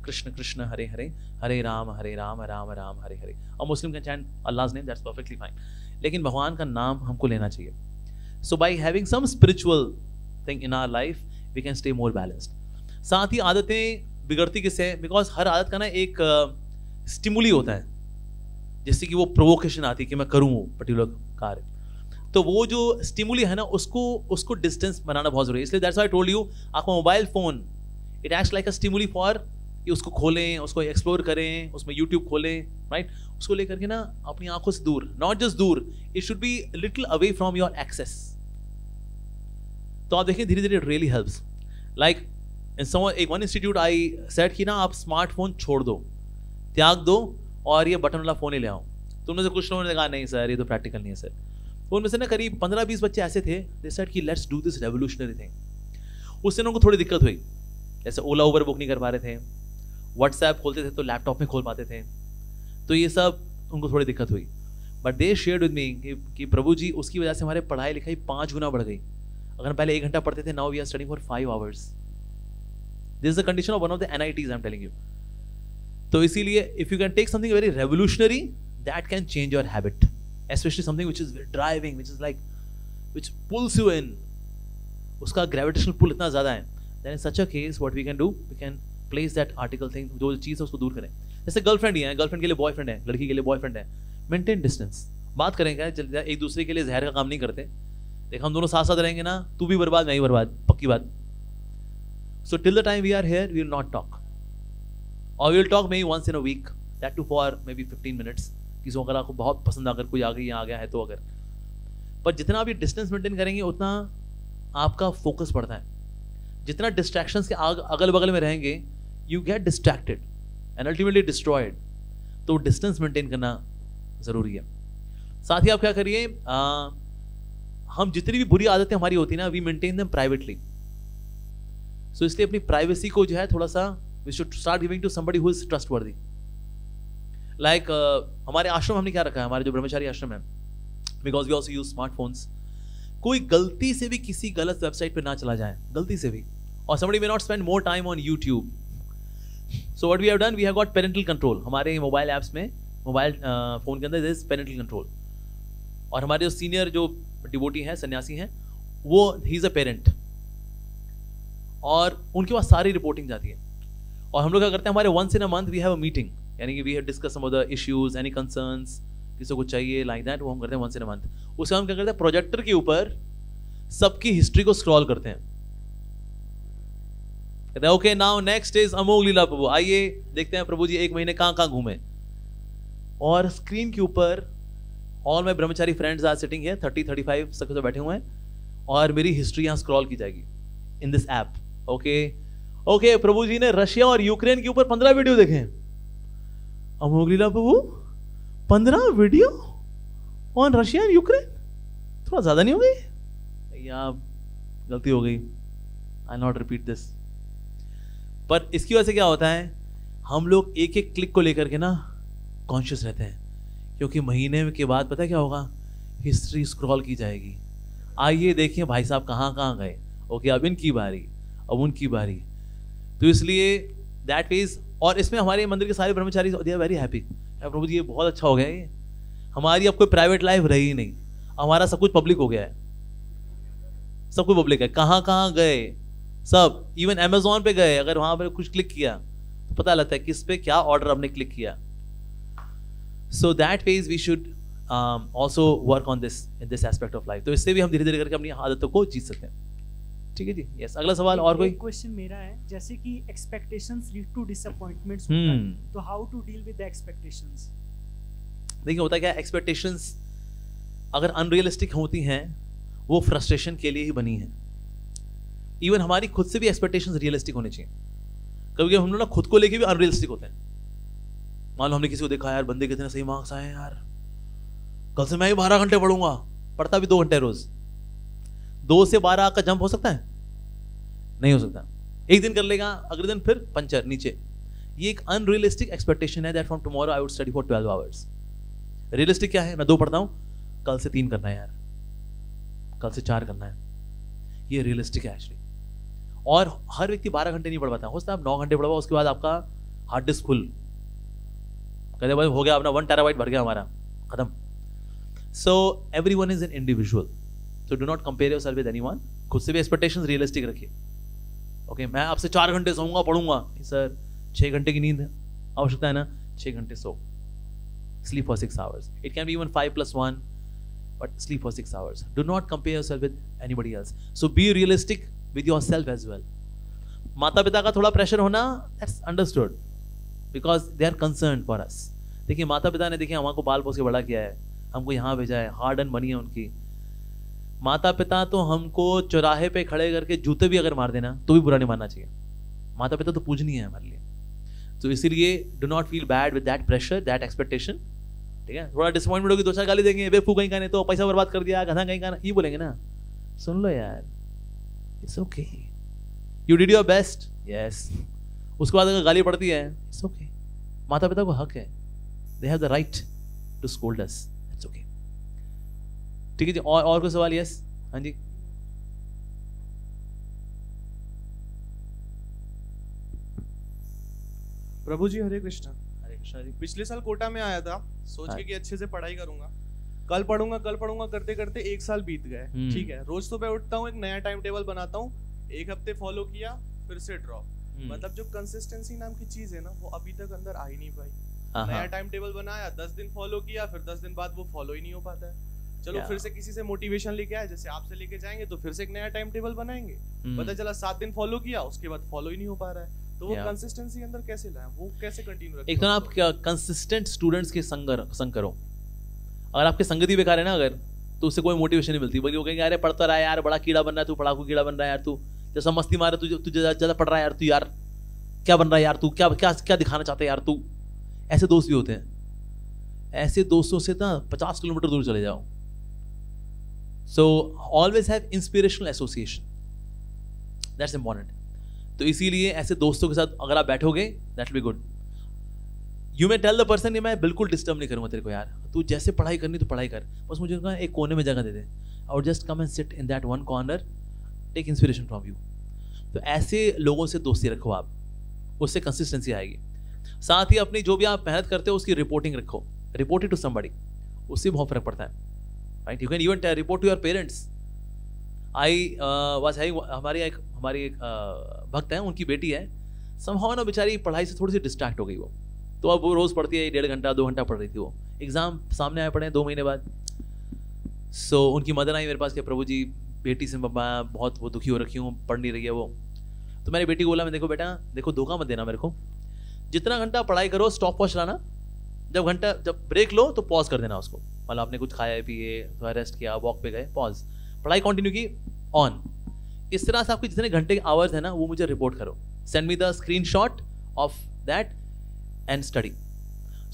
Krishna Krishna Hare Hare, Hare Ram Ram Ram Hare Hare. और मुस्लिम कैन चैंट अल्लाह's name, दैट्स परफेक्टली फाइन। लेकिन भगवान का नाम हमको लेना चाहिए। So by having some spiritual thing in our life we can stay more balanced. साथ ही आदतें बिगड़ती किससे? बिकॉज हर आदत का ना एक स्टिमुली होता है, जैसे कि वो प्रोवोकेशन आती है कि मैं करूँ वो पर्टिकुलर कार्य। तो वो जो स्टिमुली है ना, उसको डिस्टेंस बनाना बहुत जरूरी है। इसलिए that's why I told you, आपका mobile phone it acts like a stimuli for कि उसको खोलें, उसको एक्सप्लोर करें, उसमें यूट्यूब खोलें, राइट? उसको लेकर के ना अपनी आंखों से दूर, नॉट जस्ट दूर, it should be little away from your access. तो आप देखें धीरे धीरे इट रियली हेल्प्स। लाइक एक वन इंस्टीट्यूट आई सेट कि ना आप स्मार्टफोन छोड़ दो, त्याग दो और ये बटन वाला फ़ोन ही ले आओ। तो उनमें से कुछ लोगों ने कहा नहीं सर ये तो प्रैक्टिकल नहीं है सर। तो उनमें से ना करीब 15-20 बच्चे ऐसे थे, दे सेड कि let's do this revolutionary thing. उससे उनको थोड़ी दिक्कत हुई, जैसे ओला उबर बुक नहीं कर पा रहे थे, व्हाट्सएप खोलते थे तो लैपटॉप में खोल पाते थे, तो ये सब उनको थोड़ी दिक्कत हुई। But they shared with me कि प्रभु जी उसकी वजह से हमारे पढ़ाई लिखाई 5 गुना बढ़ गई। अगर पहले 1 घंटा पढ़ते थे, now we are studying for 5 hours. This is the condition of one of the NITs I am telling you. तो इसीलिए if you can take something very revolutionary that can change your habit, especially something which is driving, which pulls you in, उसका gravitational pull इतना ज़्यादा है, then in such a case what we can do, we can place that article thing, जो चीज़ है उसको दूर करें। जैसे गर्लफ्रेंड ही है, गर्लफ्रेंड के लिए बॉयफ्रेंड है, लड़की के लिए बॉयफ्रेंड है, मेंटेन डिस्टेंस। बात करेंगे एक दूसरे के लिए जहर का काम नहीं करते। देख हम दोनों साथ साथ रहेंगे ना, तू भी बर्बाद मैं ही बर्बाद, पक्की बात। So till the time we are here we will not talk, और we will talk maybe once in a week, that too for maybe 15 minutes. किसी को अगर आपको बहुत पसंद अगर कोई आ गया है तो, अगर पर जितना आप ये डिस्टेंस मेंटेन करेंगे उतना आपका फोकस बढ़ता है। जितना डिस्ट्रैक्शंस के अगल बगल में रहेंगे you get distracted and ultimately destroyed. तो डिस्टेंस मेंटेन करना ज़रूरी है। साथ ही आप क्या करिए, हम जितनी भी बुरी आदतें हमारी होती है ना, we maintain them privately. So इसलिए अपनी प्राइवेसी को जो है थोड़ा सा we should start giving to somebody who is trustworthy. Like हमारे आश्रम हमने क्या रखा है, हमारे जो ब्रह्मचारी आश्रम है, because we also use smartphones, कोई गलती से भी किसी गलत वेबसाइट पे ना चला जाए, गलती से भी, और somebody may not spend more time on YouTube. So what we have done, we have got parental control. हमारे मोबाइल ऐप्स में, मोबाइल फ़ोन के अंदर there is parental control. और हमारे जो सीनियर जो डिवोटी हैं, सन्यासी हैं, वो ही इज़ अ पेरेंट, और उनके पास सारी रिपोर्टिंग जाती है। और हम लोग क्या करते हैं, हमारे once in a month we have a meeting, यानी कि we have discuss some of the issues, any concerns, किसी को चाहिए लाइक दैट, वो हम करते हैं once in a month। उसका हम क्या करते हैं, प्रोजेक्टर के ऊपर सबकी हिस्ट्री को स्क्रॉल करते हैं। कहते हैं ओके नाउ नेक्स्ट इज अमोघ लीला प्रभु, आइए देखते हैं प्रभु जी 1 महीने कहाँ कहाँ घूमे। और स्क्रीन के ऊपर all my Brahmachari friends are sitting है, 30-35 सब तो बैठे हुए हैं, और मेरी हिस्ट्री यहाँ स्क्रॉल की जाएगी इन दिस ऐप। ओके प्रभु जी ने रशिया और यूक्रेन के ऊपर 15 वीडियो देखे हैं। अमोघ लीला प्रभु 15 video on Russia and Ukraine, थोड़ा ज्यादा नहीं हो गई? भैया गलती हो गई, आई नॉट रिपीट दिस। पर इसकी वजह से क्या होता है, हम लोग एक एक क्लिक को लेकर के ना कॉन्शियस रहते हैं, क्योंकि महीने के बाद पता है क्या होगा, हिस्ट्री स्क्रॉल की जाएगी। आइए देखिए भाई साहब कहाँ कहाँ गए, ओके अब इनकी बारी, अब उनकी बारी। तो इसलिए दैट इज, और इसमें हमारे मंदिर के सारे ब्रह्मचारी दे आर वेरी हैप्पी, प्रभु जी ये बहुत अच्छा हो गया है, हमारी अब कोई प्राइवेट लाइफ रही ही नहीं, हमारा सब कुछ पब्लिक हो गया है, सब कुछ पब्लिक है। कहाँ कहाँ गए सब, इवन अमेजोन पे गए, अगर वहां पर कुछ क्लिक किया तो पता लगता है किस पे क्या ऑर्डर हमने क्लिक किया। So that ways we should also work on this in this aspect of life. तो इससे भी हम धीरे धीरे करके अपनी आदतों को जीत सकते हैं। ठीक है जी, यस। अगला सवाल और कोई क्वेश्चन मेरा है, जैसे कि एक्सपेक्टेशंस लीड टू डिसअपॉइंटमेंट्स, तो how to deal with the expectations? देखिए होता क्या है, एक्सपेक्टेशंस अगर अनरियलिस्टिक होती हैं वो फ्रस्ट्रेशन के लिए ही बनी है। इवन हमारी खुद से भी एक्सपेक्टेशंस रियलिस्टिक होनी चाहिए। कभी कभी हम लोग ना खुद को लेके भी अनरियलिस्टिक होते हैं। मान लो हमने किसी को देखा, यार बंदे कितने सही मार्क्स आए यार, कल से मैं ही 12 घंटे पढ़ूंगा, पढ़ता भी 2 घंटे रोज। 2 से 12 का जंप हो सकता है? नहीं हो सकता। एक दिन कर लेगा, अगले दिन फिर पंचर नीचे। ये एक अनरियलिस्टिक एक्सपेक्टेशन है that from tomorrow I would study for 12 hours. Realistic क्या है, मैं 2 पढ़ता हूँ, कल से 3 करना है यार, कल से 4 करना है, ये रियलिस्टिक है एक्चुअली। और हर व्यक्ति 12 घंटे नहीं पढ़ पाता, हो सकता है आप 9 घंटे पढ़वा, उसके बाद आपका हार्ड डिस्क फुल, कहते भाई हो गया अपना 1 टेराबाइट भर गया हमारा, खत्म। So everyone is an individual, so do not compare yourself with anyone. खुद से भी एक्सपेक्टेशंस रियलिस्टिक रखिए। ओके मैं आपसे 4 घंटे सोऊंगा पढ़ूंगा, सर 6 घंटे की नींद आवश्यकता है ना, 6 घंटे सो, sleep for 6 hours. It can be even 5+1, but sleep for 6 hours. Do not compare yourself with anybody else. So be realistic with yourself as well. माता पिता का थोड़ा प्रेशर होना, that's understood, because they are concerned for us. देखिए माता पिता ने देखिए हमको पाल पोस के बड़ा किया है, हमको यहाँ भेजा है, हार्ड एंड मनी है उनकी। माता पिता तो हमको चौराहे पे खड़े करके जूते भी अगर मार देना तो भी बुरा नहीं मानना चाहिए। माता पिता तो पूजनीय है हमारे लिए। तो इसीलिए do not feel bad with that pressure, that expectation, ठीक है। थोड़ा डिसअपॉइंटमेंट होगी, 2-4 गाली देंगे, बेवकूफ कहीं का, नहीं तो पैसा बर्बाद कर दिया, गधा कहीं का, ये बोलेंगे ना, सुन लो यार, it's okay, you did your best, yes. उसके बाद अगर गाली पड़ती है, इट्स ओके, माता पिता को हक है, they have the right to scold us, it's okay, ठीक है जी। और कोई सवाल? यस, हाँ जी। प्रभु जी हरे कृष्णा। हरे कृष्णा जी। पिछले साल कोटा में आया था, सोच हाँ। के कि अच्छे से पढ़ाई करूंगा, कल पढ़ूंगा करते करते 1 साल बीत गए। ठीक है, रोज सुबह उठता हूँ, एक नया टाइम टेबल बनाता हूँ, 1 हफ्ते फॉलो किया, फिर से ड्रॉप। मतलब जो कंसिस्टेंसी नाम की चीज है ना, वो अभी तक अंदर आ ही नहीं पाई। नया टाइम टेबल बनाया, 10 दिन फॉलो किया, फिर 10 दिन बाद वो फॉलो ही नहीं हो पाता है। चलो फिर से किसी से मोटिवेशन लेके आए, जैसे आपसे लेके जाएंगे, तो फिर से एक नया टाइम टेबल बनाएंगे, पता चला 7 दिन फॉलो किया, उसके बाद फॉलो ही नहीं हो पा रहा है। तो वो कंसिस्टेंसी अंदर कैसे लाएं, वो कैसे कंटिन्यू रखें? एक तो ना आप कंसिस्टेंट स्टूडेंट्स के संग करो। अगर आपकी संगति बेकार है ना अगर, तो उससे कोई मोटिवेशन नहीं मिलती, बल्कि वो कहेंगे अरे पढ़ता रहा है यार, बड़ा कीड़ा बन रहा है तू, पढ़ाकू कीड़ा बन रहा है यार तू, जैसा मस्ती मारे तू ज्यादा पढ़ रहा है यार तू, यार क्या बन रहा है यार तू, क्या क्या क्या दिखाना चाहता है यार तू। ऐसे दोस्त भी होते हैं, ऐसे दोस्तों से ना 50 किलोमीटर दूर चले जाओ। So always have inspirational association, that's important. तो इसीलिए ऐसे दोस्तों के साथ अगर आप बैठोगे, that will be good. You may tell the person कि मैं बिल्कुल डिस्टर्ब नहीं करूंगा तेरे को यार, तू जैसे पढ़ाई करनी तो पढ़ाई कर, बस मुझे एक कोने में जगह दे दे, और just come and sit in that one corner, take inspiration from you. तो ऐसे लोगों से दोस्ती रखो आप, उससे कंसिस्टेंसी आएगी। साथ ही अपनी जो भी आप मेहनत करते हो उसकी रिपोर्टिंग रखो, रिपोर्ट इट टू समबडी, उससे बहुत फर्क पड़ता है, right. You can even report to your parents. हमारी एक भक्त है, उनकी बेटी है, समहाउ ना बेचारी पढ़ाई से थोड़ी सी डिस्ट्रैक्ट हो गई वो, तो अब वो रोज़ पढ़ती है, 1.5 घंटा 2 घंटा पढ़ रही थी वो, एग्ज़ाम सामने आए पड़े 2 महीने बाद। सो उनकी मदर आई मेरे पास कि प्रभु जी बेटी से मैं बहुत वो दुखी हो रखी हूँ, पढ़ नहीं रही है वो। तो मैंने बेटी को बोला, मैं देखो बेटा, देखो धोखा मत देना मेरे को, जितना घंटा पढ़ाई करो स्टॉप वॉच लाना, जब ब्रेक लो तो पॉज कर देना उसको, मतलब आपने कुछ खाया पिए, थोड़ा रेस्ट किया, वॉक पे गए, पॉज, पढ़ाई कंटिन्यू की, ऑन। इस तरह से आपके जितने घंटे के आवर्स है ना, वो मुझे रिपोर्ट करो, send me the screenshot of that and study.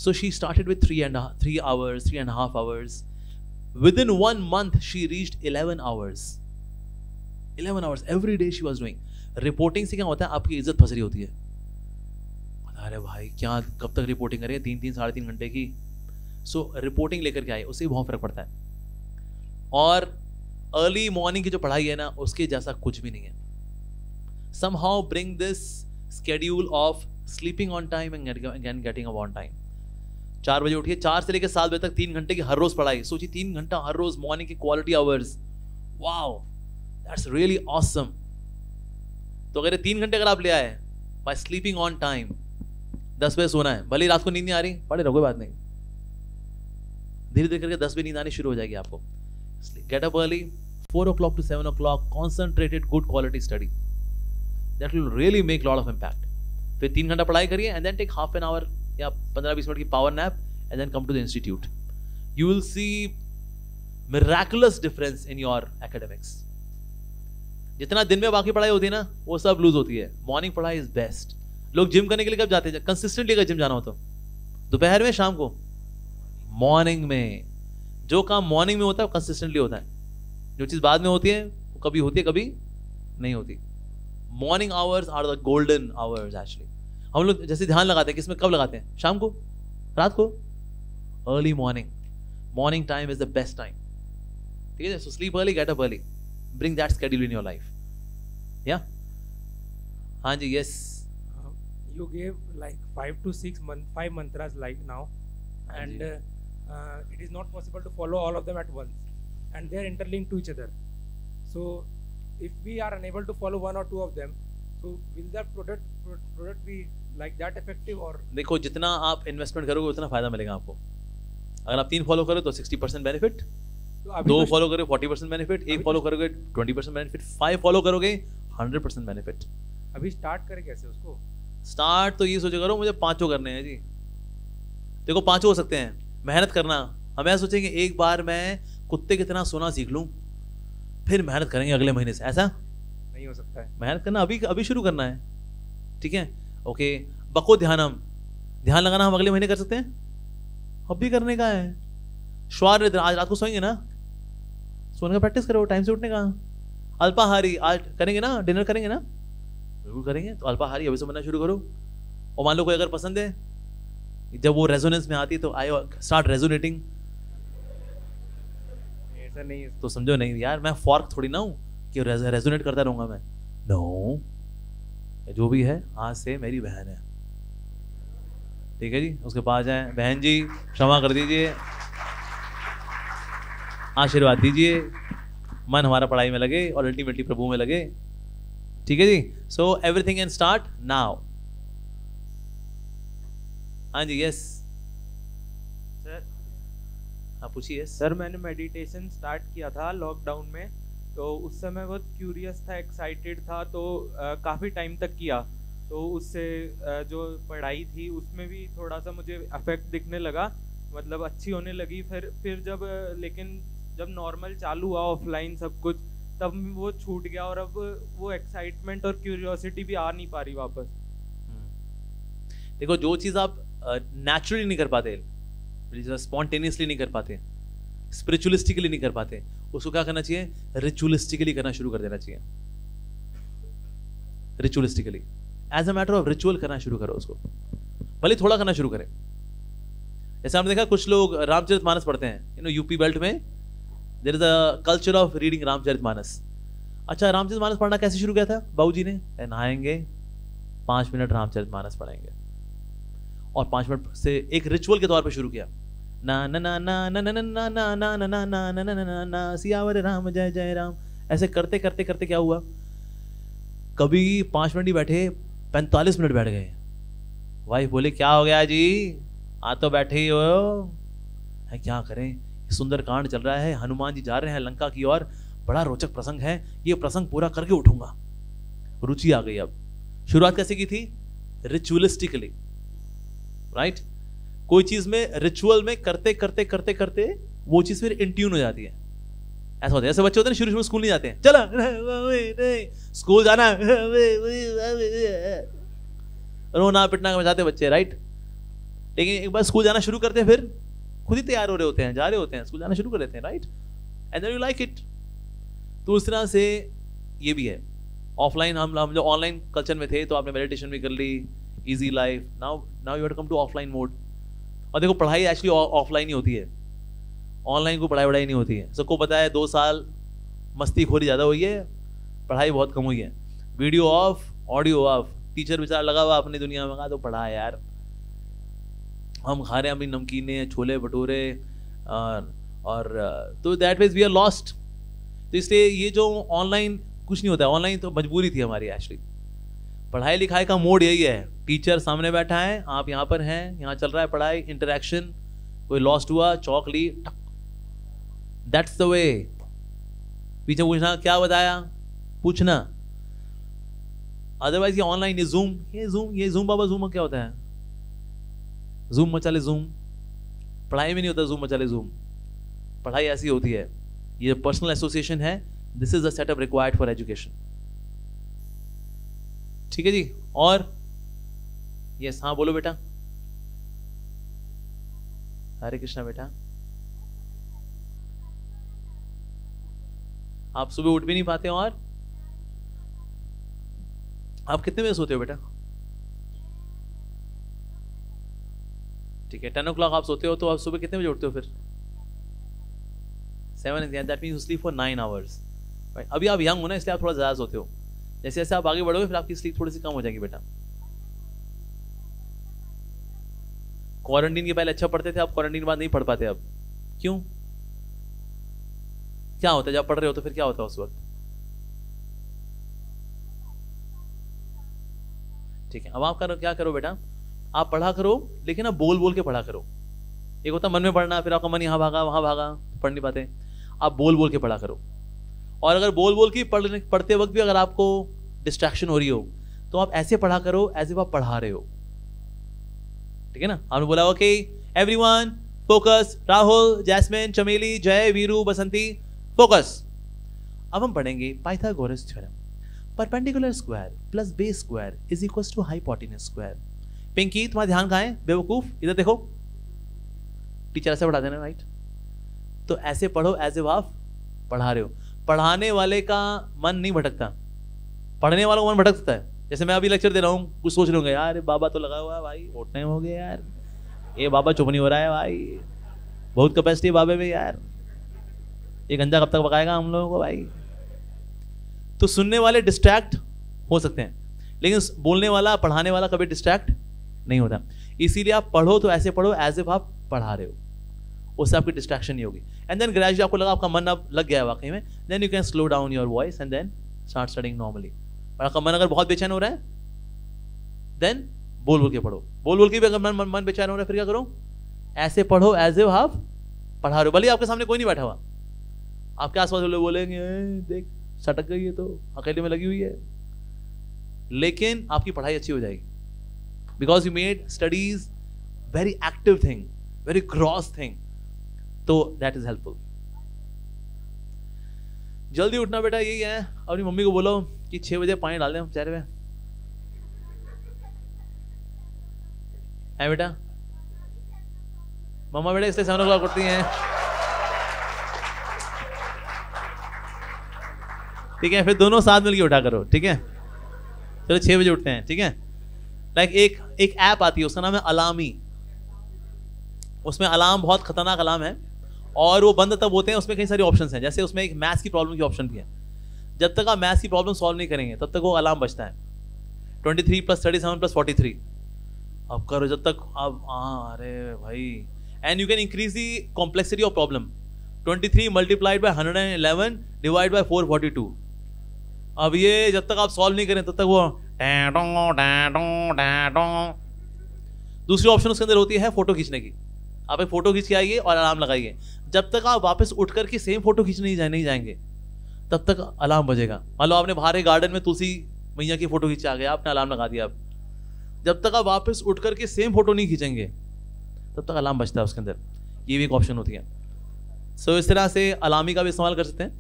So she started with 3 hours, 3.5 hours. Within 1 month, she reached 11 hours. 11 hours every day she was doing. Reporting से क्या होता है, आपकी इज्जत फंस रही होती है, अरे भाई क्या कब तक रिपोर्टिंग करें, 3-3 साढ़े 3 घंटे की। सो रिपोर्टिंग लेकर के आए, उससे बहुत फर्क पड़ता है। और अर्ली मॉर्निंग की जो पढ़ाई है ना, उसके जैसा कुछ भी नहीं है। Somehow bring this schedule of sleeping on time and getting up on time. 4 बजे उठिए, 4 से लेकर 7 बजे तक 3 घंटे की हर रोज पढ़ाई। सोचिए 3 घंटा हर रोज मॉर्निंग की quality hours, wow that's really awesome. तो अगर 3 घंटे अगर आप ले आए बाय स्लीपिंग ऑन टाइम, 10 बजे सोना है, भले रात को नींद नहीं आ रही, पढ़े रहो, कोई बात नहीं, धीरे धीरे करके 10 बजे नींद आनी शुरू हो जाएगी आपको। Get up early, 4 o'clock to 7 o'clock, concentrated good quality study, that will really make lot of impact। फिर 3 घंटा पढ़ाई करिए, and then take half an hour या 15-20 मिनट की power nap, and then come to the institute. You will see miraculous difference in your academics. जितना दिन में बाकी पढ़ाई होती है ना, वो सब लूज होती है। मॉर्निंग पढ़ाई इज बेस्ट। लोग जिम करने के लिए कब जाते हैं? कंसिस्टेंटली अगर जिम जाना हो तो दोपहर में, शाम को, मॉर्निंग में। जो काम मॉर्निंग में होता है वो कंसिस्टेंटली होता है, जो चीज़ बाद में होती है वो कभी होती है कभी नहीं होती। Morning hours are the golden hours actually. हम लोग जैसे ध्यान लगाते हैं, किसमें कब लगाते हैं? शाम को, रात को, early morning. Morning time is the best time, ठीक है। So sleep early, get up early, bring that schedule in your life. या हाँ जी, yes. You gave like 5 to 6 mantras like now, and it is not possible to follow all of them at once, and they are interlinked to each other. So if we are unable to follow 1 or 2 of them, so will that product be like that effective? or देखो, जितना आप investment करोगे उतना फायदा मिलेगा आपको। अगर आप 3 फॉलो करो तो 60% बेनिफिट, 2 फॉलो करोगे 40% बेनिफिट, 1 फॉलो करोगे 20% बेनिफिट, 5 फॉलो करोगे 100% बेनिफिट। अभी स्टार्ट करें कैसे उसको? स्टार्ट तो ये सोचे करो मुझे 5 करने हैं जी। देखो 5 हो सकते हैं, मेहनत करना। हम ऐसा सोचेंगे एक बार मैं कुत्ते कितना सोना सीख लूं, फिर मेहनत करेंगे अगले महीने से, ऐसा नहीं हो सकता है। मेहनत करना अभी शुरू करना है, ठीक है, ओके। बको ध्यानम, ध्यान लगाना हम अगले महीने कर सकते हैं, अब भी करने का है। श्वार निद्रा, आज रात को सोएंगे ना, सोने का प्रैक्टिस करो, टाइम से उठने का। अल्पाहारी, आज करेंगे ना, डिनर करेंगे ना, बिल्कुल करेंगे, तो अल्पाहारी अभी से बनना शुरू करो। और मान लो कोई अगर पसंद है, जब वो रेजोनेंस में आती है तो आई स्टार्ट रेजोनेटिंग। ऐसा नहीं है तो समझो, नहीं यार मैं फॉर्क थोड़ी ना हूँ कि रेजोनेट करता रहूंगा मैं, नो, जो भी है आज से मेरी बहन है, ठीक है जी। उसके पास जाए, बहन जी क्षमा कर दीजिए, आशीर्वाद दीजिए, मन हमारा पढ़ाई में लगे और अल्टीमेटली प्रभु में लगे, ठीक है जी। So everything can start now. हाँ जी, यस सर। आप पूछिए। सर मैंने मेडिटेशन स्टार्ट किया था लॉकडाउन में, तो उस समय बहुत क्यूरियस था, एक्साइटेड था, तो काफ़ी टाइम तक किया। तो उससे जो पढ़ाई थी उसमें भी थोड़ा सा मुझे अफेक्ट दिखने लगा, मतलब अच्छी होने लगी। फिर जब लेकिन जब नॉर्मल चालू हुआ ऑफलाइन सब कुछ, तब वो छूट गया और अब वो एक्साइटमेंट और क्यूरियोसिटी भी आ नहीं पा रही वापस। देखो, जो चीज़ आप नेचुरली नहीं कर पाते, स्पॉन्टेनियसली नहीं कर पाते, स्पिरिचुअलिस्टिकली नहीं कर पाते, उसको क्या करना चाहिए, रिचुअलिस्टिकली करना शुरू कर देना चाहिए। Ritualistically, as a matter of ritual करना शुरू करो उसको, भले थोड़ा करना शुरू करें। जैसे आपने देखा कुछ लोग रामचरितमानस पढ़ते हैं, यूपी बेल्ट में there is a culture of reading Ramcharitmanas. अच्छा, रामचरितमानस पढ़ना कैसे शुरू किया था बाबूजी ने? नहाएंगे, 5 मिनट रामचरितमानस पढ़ेंगे, और 5 मिनट से एक रिचुअल के तौर पे शुरू किया, ना ना ना ना ना ना ना ना ना ना ना ना ना ना ना ना सियावर राम जय जय राम। ऐसे करते करते करते क्या हुआ, कभी 5 मिनट ही बैठे, 45 मिनट बैठ गए। वाइफ बोले क्या हो गया जी, आ तो बैठे ही हो है, क्या करें, सुंदर कांड चल रहा है, हनुमान जी जा रहे हैं लंका की ओर, बड़ा रोचक प्रसंग है, ये प्रसंग पूरा करके उठूंगा। रुचि आ गई। अब शुरुआत कैसे की थी, रिचुअलिस्टिकली, राइट। कोई चीज में रिचुअल में करते करते करते करते वो चीज फिर इंट्यून हो जाती है। ऐसा होता है, ऐसे बच्चे होते हैं शुरू शुरू में स्कूल नहीं जाते हैं, चला स्कूल जाना, रोना पिटना मचाते बच्चे, राइट। लेकिन एक बार स्कूल जाना शुरू करते हैं, फिर खुद ही तैयार हो रहे होते हैं, जा रहे होते हैं, स्कूल जाना शुरू कर देते हैं, right, and then you like it. तो उस तरह से ये भी है। ऑफलाइन हम जो ऑनलाइन कल्चर में थे, तो आपने मेडिटेशन भी कर ली, easy life, now you have to come to offline mode. और देखो, पढ़ाई एक्चुअली ऑफलाइन ही होती है, ऑनलाइन को पढ़ाई नहीं होती है। सबको पता है 2 साल मस्ती खोरी ज़्यादा हुई है, पढ़ाई बहुत कम हुई है। Video of, audio of, teacher बेचारा लगा हुआ अपनी दुनिया में, कहा तो पढ़ा है यार, हम खा रहे हैं अपनी नमकीनें, छोले भटूरे, और तो that means we are lost. तो इसलिए ये जो ऑनलाइन कुछ नहीं होता है, ऑनलाइन तो मजबूरी थी हमारी एक्चुअली। पढ़ाई लिखाई का मोड यही है, टीचर सामने बैठा है, आप यहाँ पर हैं, यहाँ चल रहा है पढ़ाई, इंटरेक्शन, कोई लॉस्ट हुआ, चौक ली, दैट्स द वे। पीछे पूछना क्या बताया, पूछना। अदरवाइज ये ऑनलाइन, ये जूम बाबा, जूम क्या होता है, जूम मचाले जूम, पढ़ाई में नहीं होता जूम मचाले जूम। पढ़ाई ऐसी होती है, ये पर्सनल एसोसिएशन है, this is the setup required for education, ठीक है जी। और यस, हाँ बोलो बेटा। हरे कृष्णा बेटा, आप सुबह उठ भी नहीं पाते, और आप कितने बजे सोते हो बेटा? ठीक है, 10 o'clock आप सोते हो, तो आप सुबह कितने बजे उठते हो फिर? 7, that means you sleep for 9 hours। अभी आप यंग हो ना, इसलिए आप थोड़ा ज़्यादा सोते हो। जैसे जैसे आप आगे बढ़ोगे, फिर आपकी स्लीप थोड़ी सी कम हो जाएगी बेटा। क्वारंटीन के पहले अच्छा पढ़ते थे, आप क्वारंटीन के बाद नहीं पढ़ पाते अब, क्यों? क्या होता है जब पढ़ रहे हो तो फिर क्या होता है उस वक्त? ठीक है, अब आप क्या करो बेटा, आप पढ़ा करो, लेकिन आप बोल बोल के पढ़ा करो। एक होता मन में पढ़ना, फिर आपका मन यहाँ भागा वहां भागा, पढ़ नहीं पाते। आप बोल बोल के पढ़ा करो। और अगर बोल बोल के पढ़ते वक्त भी अगर आपको डिस्ट्रैक्शन हो रही हो, तो आप ऐसे पढ़ा करो एज इफ आप पढ़ा रहे हो, ठीक है ना। आपने बोला okay everyone focus, Rahul, Jasmine, Chameli, Jai, Veeru, Basanti, focus. अब हम पढ़ेंगे Pythagoras theorem. Perpendicular square plus base square is equal to hypotenuse square. Pinky तुम्हारा ध्यान कहाँ है बेवकूफ, इधर देखो, टीचर ऐसे पढ़ा देना राइट। तो ऐसे पढ़ो एज ए आप पढ़ा रहे हो। पढ़ाने वाले का मन नहीं भटकता, पढ़ने वालों का मन भटक सकता है। जैसे मैं अभी लेक्चर दे रहा हूँ, कुछ सोच रहे होंगे यार बाबा तो लगा हुआ है भाई, बहुत टाइम हो गया यार, ये बाबा चुप नहीं हो रहा है भाई, बहुत कैपेसिटी है बाबे में यार, ये गंजा कब तक पकाएगा हम लोगों को भाई। तो सुनने वाले डिस्ट्रैक्ट हो सकते हैं, लेकिन बोलने वाला पढ़ाने वाला कभी डिस्ट्रैक्ट नहीं होता। इसीलिए आप पढ़ो तो ऐसे पढ़ो एज इफ आप पढ़ा रहे हो, उससे आपकी डिस्ट्रैक्शन नहीं होगी। एंड देन ग्रेजुअली आपको लगा आपका मन अब लग गया है वाकई में, then you can slow down your voice and then start studying normally. और आपका मन अगर बहुत बेचैन हो रहा है देन बोल बोल के पढ़ो, बोल बोल के भी अगर मन बेचैन हो रहा है फिर क्या करो, ऐसे पढ़ो एज इफ आप पढ़ा रहे हो। भले आपके सामने कोई नहीं बैठा हुआ, आपके आसपास लोग बोलेंगे देख सटक गई है तो अकेले में लगी हुई है, लेकिन आपकी पढ़ाई अच्छी हो जाएगी because you made studies very active thing, very cross thing, तो दैट इज हेल्पफुल। जल्दी उठना बेटा, यही है। अपनी मम्मी को बोलो कि 6 बजे पानी डाल दें हम चेहरे पे, है बेटा? मम्मा बेटा इसलिए 7 o'clock उठती हैं, ठीक है? फिर दोनों साथ मिलकर उठा करो, ठीक है? चलो 6 बजे उठते हैं, ठीक है? लाइक एक ऐप आती है, उसका नाम है अलार्मी। उसमें अलार्म बहुत खतरनाक अलार्म है और वो बंद तब होते हैं, उसमें कई सारे ऑप्शंस हैं। जैसे उसमें एक मैथ्स की प्रॉब्लम की ऑप्शन भी है, जब तक आप मैथ्स की प्रॉब्लम सॉल्व नहीं करेंगे तब तक वो अलार्म बजता है। 23 + 37 + 43 अब करो जब तक अब अरे भाई, and you can increase the complexity of problem. 23 × 111 / 442। अब ये जब तक आप सॉल्व नहीं करें तब तक वो दूसरी ऑप्शन उसके अंदर होती है फोटो खींचने की। आप एक फोटो खींच के आइए और अलार्म लगाइए, जब तक आप वापस उठ करके सेम फोटो खींचने नहीं जाएंगे तब तक अलार्म बजेगा। मान लो आपने बाहर गार्डन में तुलसी मैया की फोटो खींच आ गया, आपने अलार्म लगा दिया, अब जब तक आप वापस उठ करके सेम फोटो नहीं खींचेंगे तब तक अलार्म बजता है उसके अंदर। ये भी एक ऑप्शन होती है। सो इस तरह से अलार्मी का भी इस्तेमाल कर सकते हैं,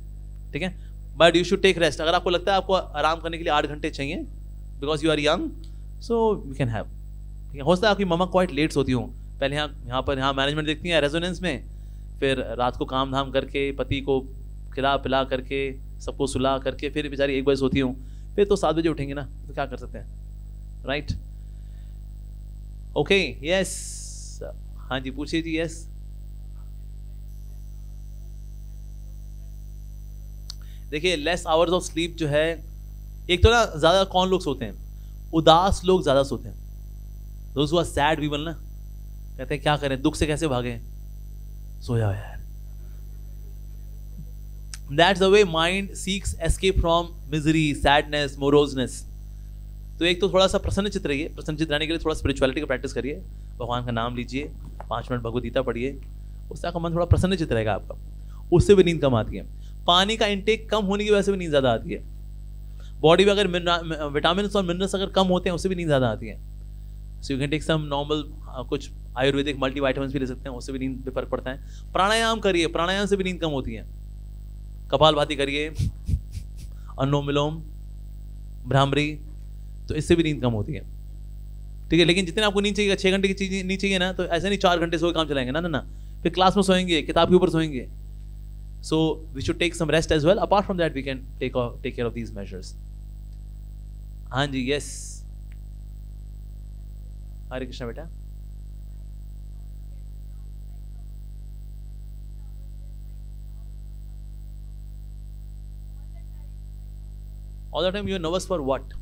ठीक है? But you should take rest. अगर आपको लगता है आपको आराम करने के लिए 8 घंटे चाहिए because you are young, so you can have, ठीक है? हो सकता है आपकी मम्मा क्वाइट लेट्स होती हूँ, पहले यहाँ मैनेजमेंट देखती हैं रेजोनेंस में, फिर रात को काम धाम करके पति को खिला पिला करके सबको सुला करके फिर बेचारी 1 बजे सोती हूँ, फिर तो 7 बजे उठेंगे ना, तो क्या कर सकते हैं, राइट? ओके, यस, हाँ जी पूछिए जी। यस, देखिए लेस आवर्स ऑफ स्लीप जो है, एक तो ना ज़्यादा कौन लोग सोते हैं, उदास लोग ज़्यादा सोते हैं। दोस्त हुआ सैड पीपल ना, कहते हैं क्या करें, दुख से कैसे भागें, सो जाओ यार। That's the way mind seeks escape from misery, sadness, moroseness. तो एक तो थोड़ा सा प्रसन्न चित्त रहिए, प्रसन्न चित्त रहने के लिए थोड़ा स्पिरिचुअलिटी का प्रैक्टिस करिए, भगवान का नाम लीजिए, 5 मिनट भगवद गीता पढ़िए, उससे आपका मन थोड़ा प्रसन्न चित्त रहेगा आपका, उससे भी नींद कम आती है। पानी का इंटेक कम होने की वजह से भी नींद ज़्यादा आती है। बॉडी में अगर विटामिन और मिनरल्स अगर कम होते हैं उससे भी नींद ज़्यादा आती है। सो यू कैन टेक सम नॉर्मल कुछ आयुर्वेदिक मल्टीविटामिन्स भी ले सकते हैं, उससे भी नींद पे फर्क पड़ता है। प्राणायाम करिए, प्राणायाम से भी नींद कम होती है। कपालभाति करिए, अनुलोम विलोम, भ्रामरी, तो इससे भी नींद कम होती है, ठीक है? लेकिन जितने आपको नींद चाहिए, 6 घंटे की चीज नींद चाहिए ना, तो ऐसे नहीं 4 घंटे सो काम चलाएंगे ना ना ना, फिर क्लास में सोएंगे, किताब के ऊपर सोएंगे। So we should take some rest as well, apart from that we can take care of these measures. हाँ जी, यस, हरे कृष्णा बेटा। All the time you are nervous for what?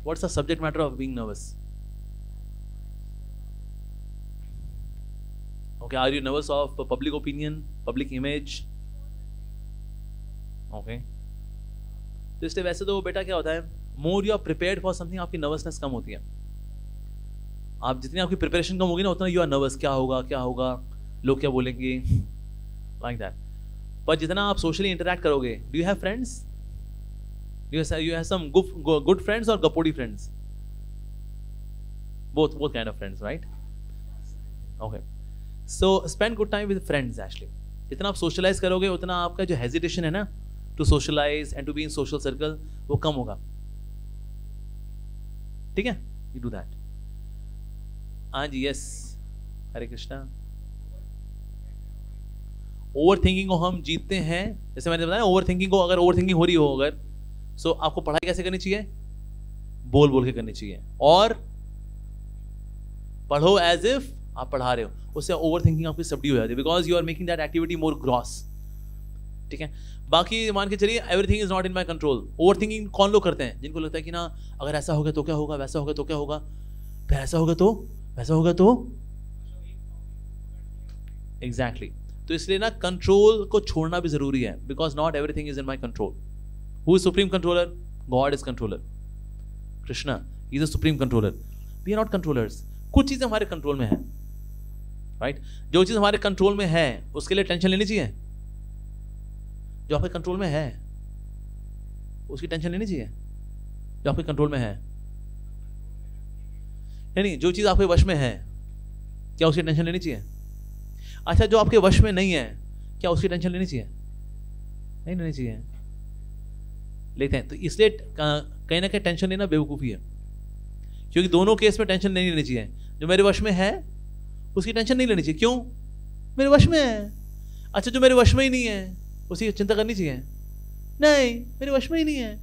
What's the subject matter of being nervous? Okay, are you nervous of public opinion, public image? Okay. तो इसलिए वैसे तो बेटा क्या होता है, more you are prepared for something, आपकी nervousness कम होती है। आप जितनी आपकी प्रिपरेशन कम होगी ना, उतना you are nervous, क्या होगा, लोग क्या बोलेंगे, like that. पर जितना आप socially interact करोगे, do you have friends? You have some good friends or gapodi friends? Both kind of friends, right? Okay. So spend good time with friends actually. जितना आप socialize करोगे उतना आपका जो hesitation है ना to socialize and to be in social circle वो कम होगा। ठीक है, यू डू दैट। हाँ जी, यस, हरे कृष्णा। ओवर थिंकिंग को हम जीतते हैं, जैसे मैंने बताया, ओवर थिंकिंग को, अगर ओवर थिंकिंग हो रही हो अगर, सो आपको पढ़ाई कैसे करनी चाहिए? बोल बोल के करनी चाहिए, और पढ़ो एज इफ आप पढ़ा रहे हो, उससे ओवर थिंकिंग आपकी सबडी हो जाती है, because you are making that activity more gross. ठीक है, बाकी मान के चलिए everything is not in my control. Overthinking कौन लोग करते हैं? जिनको लगता है कि ना अगर ऐसा हो गया तो क्या होगा, वैसा हो गया तो क्या होगा, फिर ऐसा हो गया तो वैसा हो गया तो, एग्जैक्टली। तो इसलिए ना कंट्रोल को छोड़ना भी जरूरी है, because not everything is in my control. Who is supreme controller? God is controller, Krishna is the supreme controller, we are not controllers. कुछ चीजें हमारे कंट्रोल में है, राइट? जो चीज हमारे कंट्रोल में है उसके लिए टेंशन लेनी चाहिए। जो आपके कंट्रोल में है उसकी टेंशन लेनी चाहिए, जो आपके कंट्रोल में है। नहीं, जो चीज आपके वश में है क्या उसकी टेंशन लेनी चाहिए? अच्छा, जो आपके वश में नहीं है क्या उसकी टेंशन लेनी चाहिए? नहीं लेनी चाहिए, लेते हैं। तो इसलिए कहीं ना कहीं टेंशन लेना बेवकूफ़ी है, क्योंकि दोनों केस में टेंशन नहीं लेनी चाहिए। जो मेरे वश में है उसकी टेंशन नहीं लेनी चाहिए, क्यों? मेरे वश में है। अच्छा, जो मेरे वश में ही नहीं है उसकी चिंता करनी चाहिए? नहीं, मेरे वश में ही नहीं है।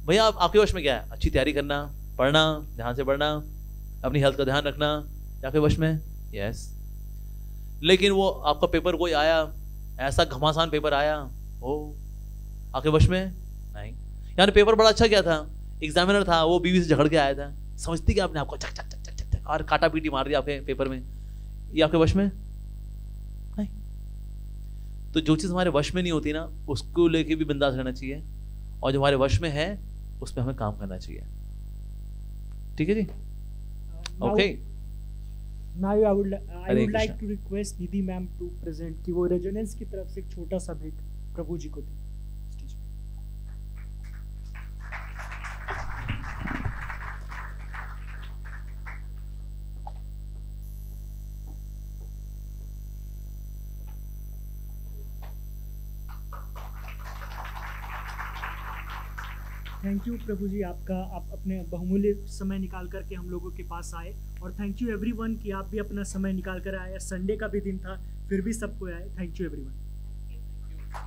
भैया आपके वश में क्या है? अच्छी तैयारी करना, पढ़ना, ध्यान से पढ़ना, अपनी हेल्थ का ध्यान रखना, आपके वश में, यस। लेकिन वो आपका पेपर कोई आया, ऐसा घमासान पेपर आया, ओ आपके वश में नहीं। यानी पेपर बड़ा अच्छा क्या था, एग्जामिनर था, वो बीवी से झगड़ के आया था, समझती क्या आपने आपको चक चक चक चक चक चक और काटा पीटी मार दिया आपके पेपर में, ये आपके वश में नहीं। तो जो चीज़ हमारे वश में नहीं होती ना, उसको लेके भी बिंदास रहना चाहिए, और जो हमारे वश में है उस पर हमें काम करना चाहिए। ठीक है जी, okay. Now I would like to request Nidhi ma'am to present कि वो रेजोनेंस की तरफ से एक छोटा सा भेंट प्रभु जी को दी स्टेज पे। थैंक यू प्रभु जी, आपका आप अपने बहुमूल्य समय निकाल करके हम लोगों के पास आए, और थैंक यू एवरीवन कि आप भी अपना समय निकाल कर आए। संडे का भी दिन था, फिर भी सबको आए। Thank you everyone.